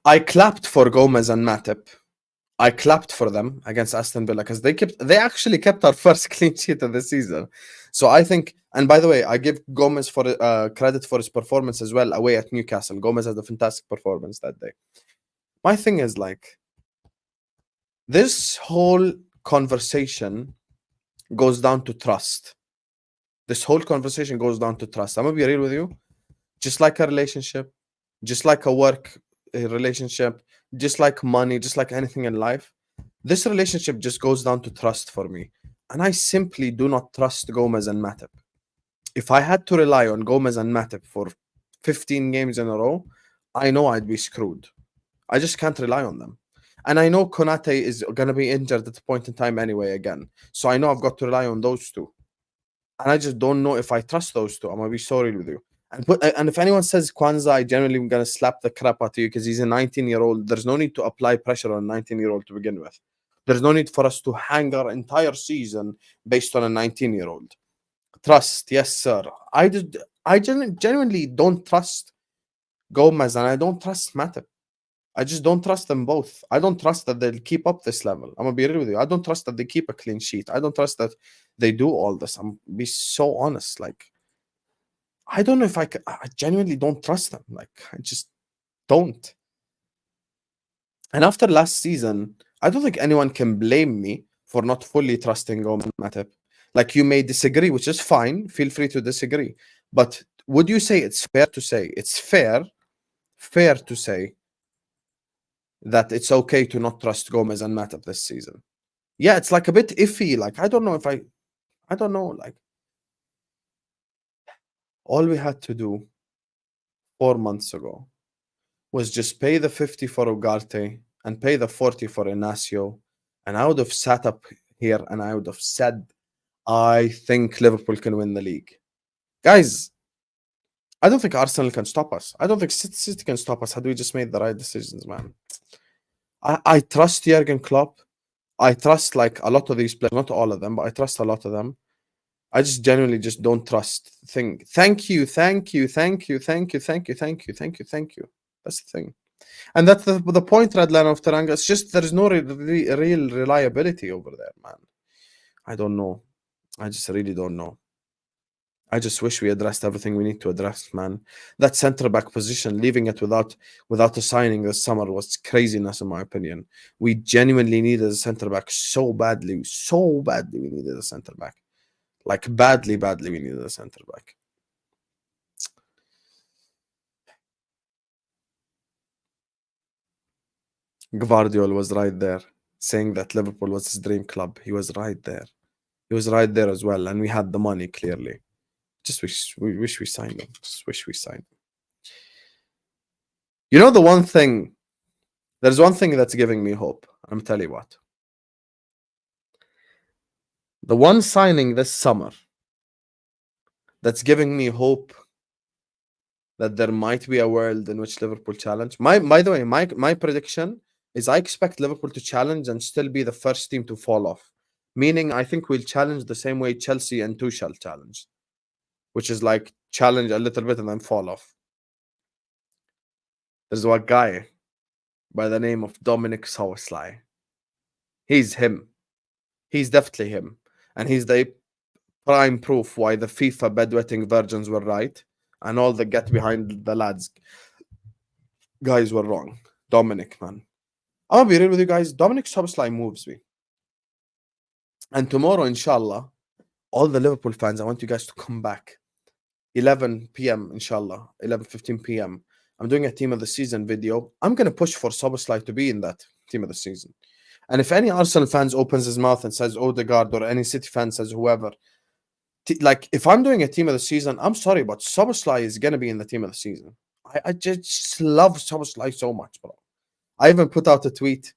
I clapped for Gomez and Matip. I clapped for them against Aston Villa because they actually kept our first clean sheet of the season. So I think, and by the way, I give Gomez for credit for his performance as well away at Newcastle. Gomez had a fantastic performance that day. My thing is, like, this whole conversation goes down to trust. This whole conversation goes down to trust. I'm gonna be real with you. Just like a relationship, just like a work relationship, just like money, just like anything in life, this relationship just goes down to trust for me. And I simply do not trust Gomez and Matip. If I had to rely on Gomez and Matip for 15 games in a row, I know I'd be screwed. I just can't rely on them. And I know Konate is going to be injured at a point in time anyway again. So I know I've got to rely on those two. And I just don't know if I trust those two. I'm going to be sorry with you. And if anyone says Kwanzaa, I generally am going to slap the crap out of you because he's a 19-year-old. There's no need to apply pressure on a 19-year-old to begin with. There's no need for us to hang our entire season based on a 19-year-old. Trust, yes, sir. I genuinely don't trust Gomez and I don't trust Matip. I just don't trust them both. I don't trust that they'll keep up this level. I'm gonna be real with you. I don't trust that they keep a clean sheet. I don't trust that they do all this. I'm be so honest. Like, I don't know if I genuinely don't trust them. Like, I just don't. And after last season, I don't think anyone can blame me for not fully trusting Gomez and Matip. Like, you may disagree, which is fine. Feel free to disagree. But would you say it's fair to say to say that it's okay to not trust Gomez and Matip this season? Yeah, it's like a bit iffy. Like, I don't know. Like, all we had to do 4 months ago was just pay the 50 for Ugarte and pay the 40 for Inacio. And I would have sat up here and I would have said, I think Liverpool can win the league. Guys, I don't think Arsenal can stop us. I don't think City can stop us had we just made the right decisions, man. I trust Jurgen Klopp. I trust, like, a lot of these players, not all of them, but I trust a lot of them. I just genuinely just don't trust. Thank you. That's the thing. And that's the point, Redline of Taranga. It's just there's no real reliability over there, man. I don't know. I just really don't know. I just wish we addressed everything we need to address, man. That centre-back position, leaving it without a signing this summer was craziness, in my opinion. We genuinely needed a centre-back so badly. So badly we needed a centre-back. Like, badly we needed a centre-back. Gvardiol was right there, saying that Liverpool was his dream club. He was right there. He was right there as well, and we had the money, clearly. Just wish we signed him. Just wish we signed him. You know, there's one thing that's giving me hope. I'm telling you what. The one signing this summer that's giving me hope that there might be a world in which Liverpool challenge. By the way, my prediction is I expect Liverpool to challenge and still be the first team to fall off. Meaning, I think we'll challenge the same way Chelsea and Tuchel challenged, which is like challenge a little bit and then fall off. There's one guy by the name of Dominic Sowersley. He's him. He's definitely him. And he's the prime proof why the FIFA bedwetting virgins were right. and all the get behind the lads guys were wrong. Dominic, man. I'm gonna be real with you guys. Dominic Szoboszlai moves me. And tomorrow, inshallah, all the Liverpool fans, I want you guys to come back. 11 p.m. inshallah, 11:15 p.m. I'm doing a team of the season video. I'm gonna push for Szoboszlai to be in that team of the season. And if any Arsenal fans opens his mouth and says Odegaard, or any City fan says whoever, like if I'm doing a team of the season, I'm sorry, but Szoboszlai is gonna be in the team of the season. I just love Szoboszlai so much, bro. I even put out a tweet.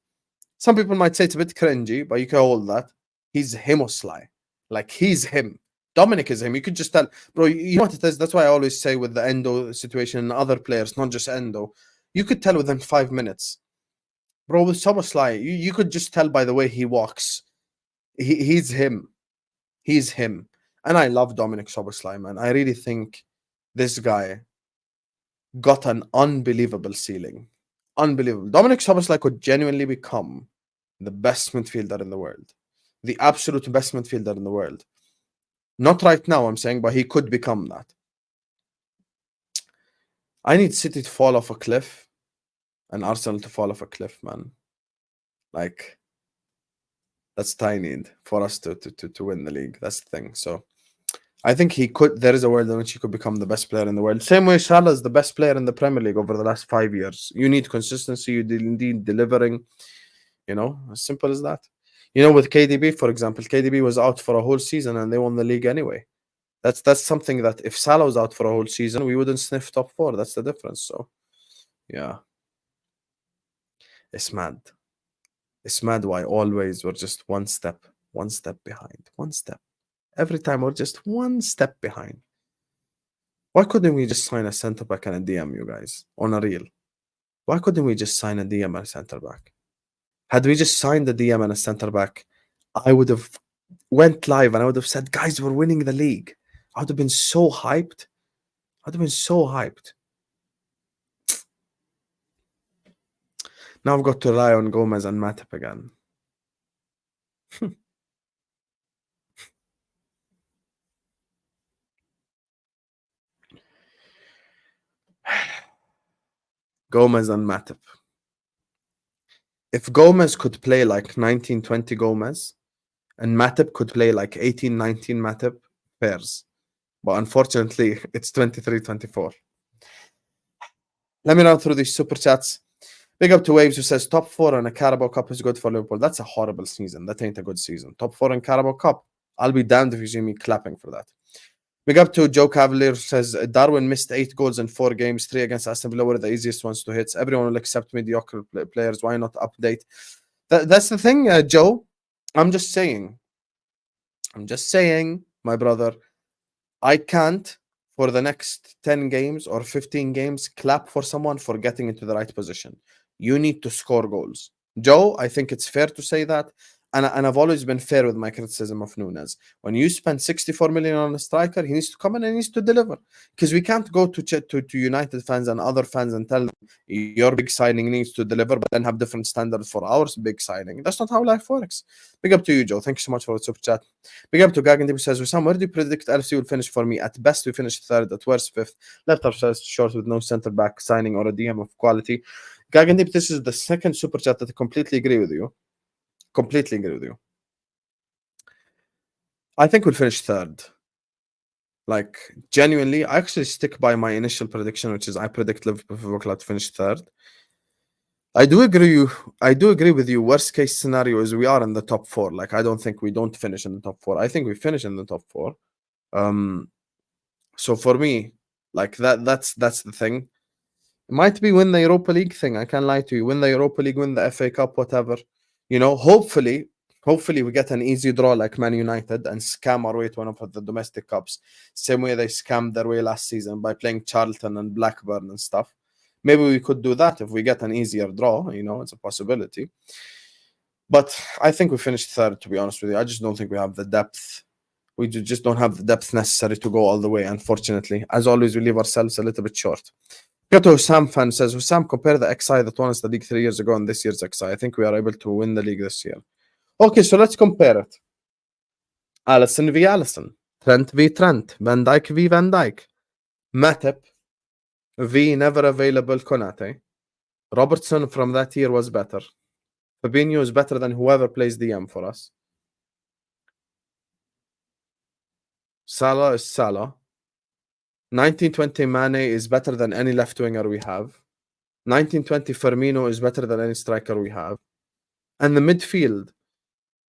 Some people might say it's a bit cringy, but you can hold that. He's Himoslai. Like, he's him. Dominic is him. You could just tell, bro, you know what it is? That's why I always say with the Endo situation and other players, not just Endo, you could tell within 5 minutes. Bro, with Szoboszlai, you could just tell by the way he walks. He's him. He's him. And I love Dominic Szoboszlai, man. I really think this guy got an unbelievable ceiling. Unbelievable. Dominic Szoboszlai could genuinely become the best midfielder in the world. The absolute best midfielder in the world. Not right now, I'm saying, but he could become that. I need City to fall off a cliff and Arsenal to fall off a cliff, man. Like, that's what I need for us to win the league. That's the thing. So I think he could. There is a world in which he could become the best player in the world. Same way Salah is the best player in the Premier League over the last 5 years. You need consistency. You need delivering. You know, as simple as that. You know, with KDB, for example, KDB was out for a whole season and they won the league anyway. That's something that if Salah was out for a whole season, we wouldn't sniff top 4. That's the difference. So, yeah. It's mad. It's mad why always we're just one step behind. One step. Every time we're just one step behind. Why couldn't we just sign a centre back and a DM, you guys? On a reel. Why couldn't we just sign a DM and a centre back? Had we just signed a DM and a centre back, I would have went live and I would have said, guys, we're winning the league. I would have been so hyped. I'd have been so hyped. Now I've got to rely on Gomez and Matip again. Gomez and Matip. If Gomez could play like 19-20 Gomez and Matip could play like 18-19 Matip, Pearce. But unfortunately, it's 23-24. Let me run through these super chats. Big up to Waves, who says top 4 and a Carabao Cup is good for Liverpool. That's a horrible season. That ain't a good season. Top 4 in Carabao Cup. I'll be damned if you see me clapping for that. Big up to Joe Cavalier, who says Darwin missed 8 goals in 4 games, 3 against Aston Villa were the easiest ones to hit. Everyone will accept mediocre players. Why not update? That's the thing, Joe. I'm just saying, my brother, I can't, for the next 10 games or 15 games, clap for someone for getting into the right position. You need to score goals. Joe, I think it's fair to say that. And I've always been fair with my criticism of Nunez. When you spend 64 million on a striker, he needs to come in and he needs to deliver. Because we can't go to United fans and other fans and tell them your big signing needs to deliver, but then have different standards for our big signing. That's not how life works. Big up to you, Joe. Thank you so much for the super chat. Big up to Gagandip, who says, Wissam, where do you predict LFC will finish for me? At best, we finish 3rd, at worst 5th. Left ourselves short with no centre-back signing or a DM of quality. Gagandip, this is the second super chat that I completely agree with you. Completely agree with you. I think we'll finish 3rd. Like, genuinely, I actually stick by my initial prediction, which is I predict Liverpool Football Club to finish 3rd. I do agree with you. Worst case scenario is we are in the top 4. Like, I don't think we don't finish in the top 4. I think we finish in the top 4. So for me, like that's the thing. It might be win the Europa League thing. I can't lie to you. Win the Europa League, win the FA Cup, whatever. You know, hopefully we get an easy draw like Man United and scam our way to one of the domestic cups. Same way they scammed their way last season by playing Charlton and Blackburn and stuff. Maybe we could do that if we get an easier draw. You know, it's a possibility. But I think we finished 3rd, to be honest with you. I just don't think we have the depth. We just don't have the depth necessary to go all the way, unfortunately. As always, we leave ourselves a little bit short. Gato Sam fan says, Sam, compare the XI that won us the league 3 years ago and this year's XI. I think we are able to win the league this year. Okay, so let's compare it. Allison v. Allison. Trent v. Trent. Van Dijk v. Van Dijk. Matip, V never available Konate. Robertson from that year was better. Fabinho is better than whoever plays DM for us. Salah is Salah. 1920 Mane is better than any left winger we have. 1920 Firmino is better than any striker we have. And the midfield,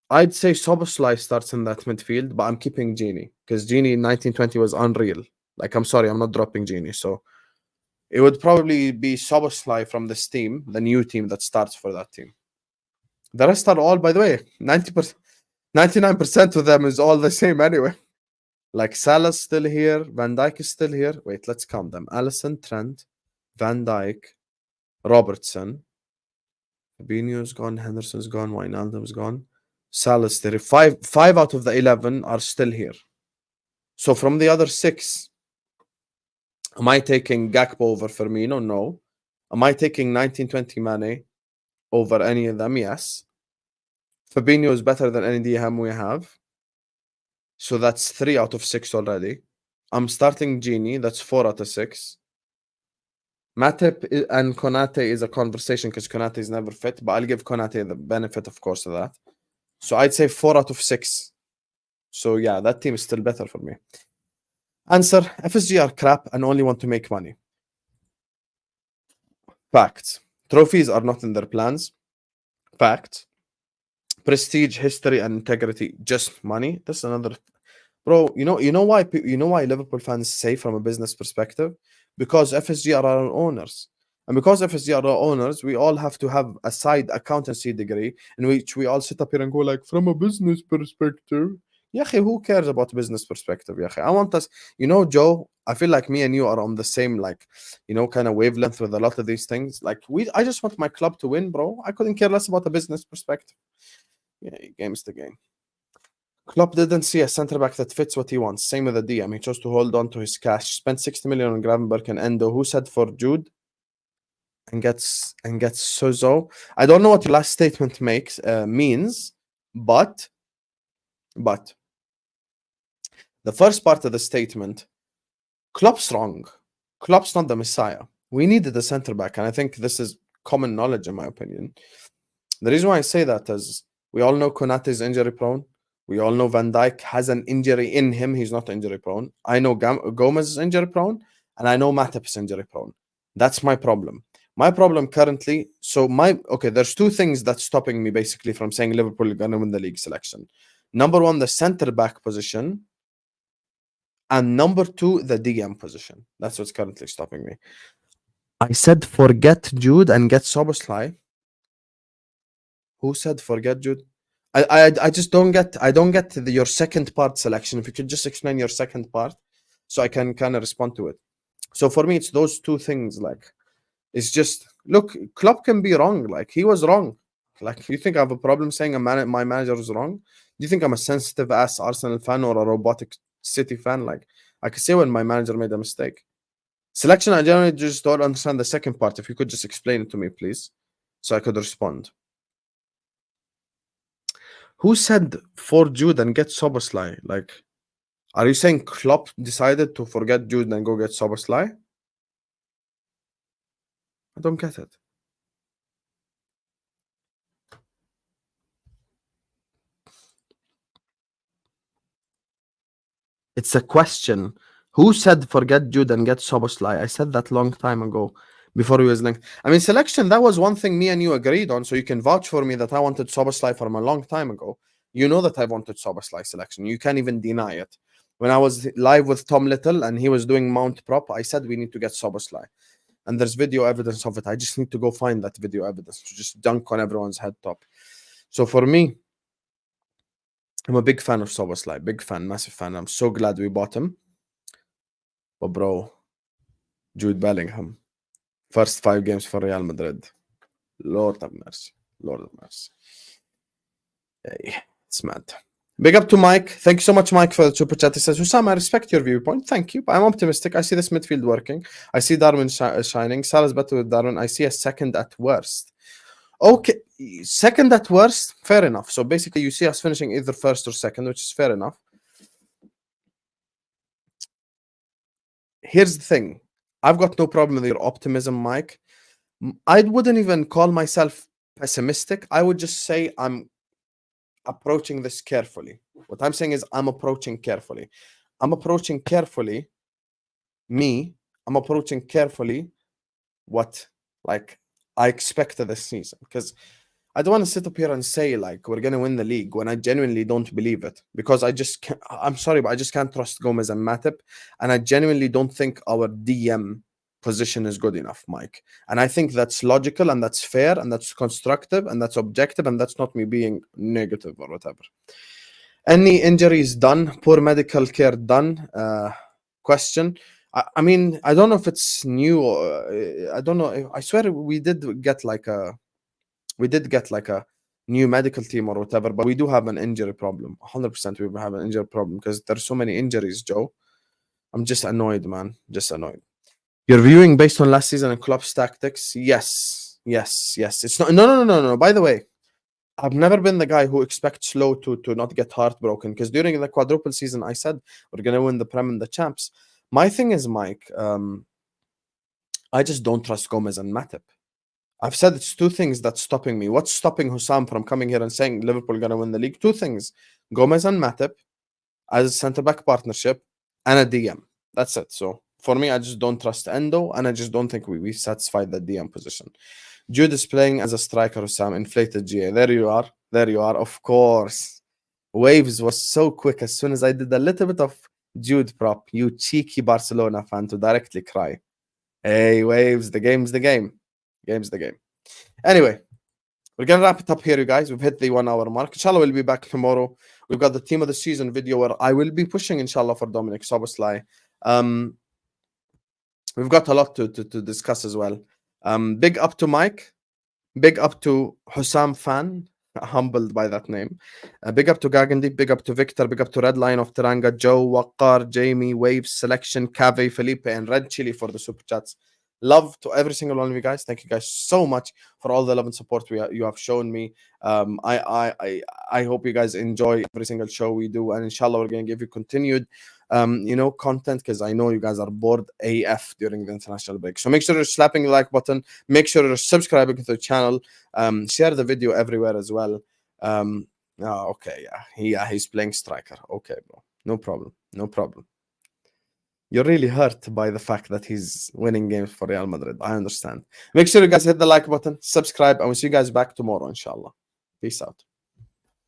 I'd say Szoboszlai starts in that midfield, but I'm keeping Gini because Gini in 1920 was unreal. Like, I'm sorry, I'm not dropping Gini. So it would probably be Szoboszlai from this team, the new team that starts for that team. The rest are all, by the way, 90%, 99% of them is all the same anyway. Like Salah's still here, Van Dijk is still here. Wait, let's count them. Allison, Trent, Van Dijk, Robertson, Fabinho's gone, Henderson's gone, Wijnaldum's gone. Salah's there. Five out of the 11 are still here. So from the other 6, am I taking Gakpo over Firmino? No. Am I taking 1920 Mane over any of them? Yes. Fabinho is better than any DM we have. So that's 3 out of 6 already. I'm starting Gini. That's 4 out of 6. Matip and Konate is a conversation because Konate is never fit, but I'll give Konate the benefit, of course, of that. So I'd say 4 out of 6. So yeah, that team is still better for me. Answer: FSG are crap and only want to make money. Facts. Trophies are not in their plans. Facts. Prestige, history, and integrity, just money. That's another. Bro, you know why Liverpool fans say from a business perspective? Because FSG are our owners. And because FSG are our owners, we all have to have a side accountancy degree in which we all sit up here and go like, from a business perspective. Yeah, who cares about business perspective? Yeah, I want us, Joe, I feel like me and you are on the same, like, kind of wavelength with a lot of these things. Like, I just want my club to win, bro. I couldn't care less about the business perspective. Yeah, game is the game. Klopp didn't see a centre back that fits what he wants. Same with the DM. He chose to hold on to his cash. Spent 60 million on Gravenberg and Endo. Who said for Jude and gets Sozo? I don't know what your last statement means, but the first part of the statement, Klopp's wrong. Klopp's not the Messiah. We needed a centre back, and I think this is common knowledge in my opinion. The reason why I say that is we all know Konate is injury prone. We all know Van Dijk has an injury in him. He's not injury prone. I know Gomez is injury prone, and I know Matip is injury prone. That's my problem. My problem currently, there's 2 things that's stopping me basically from saying Liverpool are going to win the league selection. Number 1, the centre back position. And number 2, the DM position. That's what's currently stopping me. I said forget Jude and get Szoboszlai. Who said forget Jude? I just don't get your second part selection. If you could just explain your second part so I can kind of respond to it. So for me, it's those 2 things. Like, it's just, look, Klopp can be wrong. Like, he was wrong. Like, you think I have a problem saying my manager is wrong? Do you think I'm a sensitive ass Arsenal fan or a robotic City fan? Like, I could say when my manager made a mistake. Selection, I generally just don't understand the second part. If you could just explain it to me, please, so I could respond. Who said for Jude and get Szoboszlai? Like, are you saying Klopp decided to forget Jude and go get Szoboszlai? I don't get it. It's a question. Who said forget Jude and get Szoboszlai? I said that long time ago before he was linked. I mean, selection, that was one thing me and you agreed on, so you can vouch for me that I wanted Szoboszlai from a long time ago. You know that I wanted Szoboszlai selection. You can't even deny it. When I was live with Tom Little and he was doing Mount Prop, I said we need to get Szoboszlai. And there's video evidence of it. I just need to go find that video evidence to just dunk on everyone's head top. So for me, I'm a big fan of Szoboszlai. Big fan, massive fan. I'm so glad we bought him. But bro, Jude Bellingham, first 5 games for Real Madrid. Lord of mercy. Lord of mercy. Hey, it's mad. Big up to Mike. Thank you so much, Mike, for the super chat. He says, Hussam, I respect your viewpoint. Thank you. I'm optimistic. I see this midfield working. I see Darwin shining. Salah's better with Darwin. I see a second at worst. Okay, second at worst, fair enough. So basically, you see us finishing either first or second, which is fair enough. here's the thing. I've got no problem with your optimism, Mike. I wouldn't even call myself pessimistic. I would just say I'm approaching this carefully. What I'm saying is I'm approaching carefully. I'm approaching carefully me. I'm approaching carefully what like I expected this season, because I don't want to sit up here and say like we're gonna win the league when I genuinely don't believe it, because I just can't, I'm sorry, but I just can't trust Gomez and Matip, and I genuinely don't think our DM position is good enough, Mike. And I think that's logical and that's fair and that's constructive and that's objective, and that's not me being negative or whatever. Any injuries done? Poor medical care done? Question. I mean, I don't know if it's new. I don't know. I swear we did get like a new medical team or whatever, but we do have an injury problem. 100% we have an injury problem because there's so many injuries, Joe. I'm just annoyed, man. Just annoyed. You're viewing based on last season and Klopp's tactics? Yes. It's not. No. By the way, I've never been the guy who expects Low to not get heartbroken, because during the quadruple season, I said we're gonna win the Prem and the Champs. My thing is, Mike, I just don't trust Gomez and Matip. I've said it's two things that's stopping me. What's stopping Hussam from coming here and saying Liverpool gonna win the league? Two things: Gomez and Matip as a centre back partnership and a DM. That's it. So for me, I just don't trust Endo, and I just don't think we satisfied the DM position. Jude is playing as a striker, Hussam. Inflated GA. There you are. Of course. Waves was so quick as soon as I did a little bit of Jude prop. You cheeky Barcelona fan to directly cry. Hey, Waves, the game's the game. Game's the game. Anyway, we're going to wrap it up here, you guys. We've hit the 1 hour mark. Inshallah, we'll be back tomorrow. We've got the team of the season video where I will be pushing, inshallah, for Dominic Soboslai. We've got a lot to discuss as well. Big up to Mike. Big up to Hussam fan. Humbled by that name. Big up to Gagandeep. Big up to Victor. Big up to Red Lion of Teranga, Joe, Waqqar, Jamie, Waves, Selection, Cave, Felipe, and Red Chili for the super chats. Love to every single one of you guys. Thank you guys so much for all the love and support you have shown me. I hope you guys enjoy every single show we do, and inshallah we're going to give you continued content, because I know you guys are bored AF during the international break. So make sure you're slapping the like button. Make sure you're subscribing to the channel. Share the video everywhere as well. Okay, he's playing striker. Okay, bro, no problem. You're really hurt by the fact that he's winning games for Real Madrid. I understand. Make sure you guys hit the like button, subscribe, and we'll see you guys back tomorrow, inshallah. Peace out.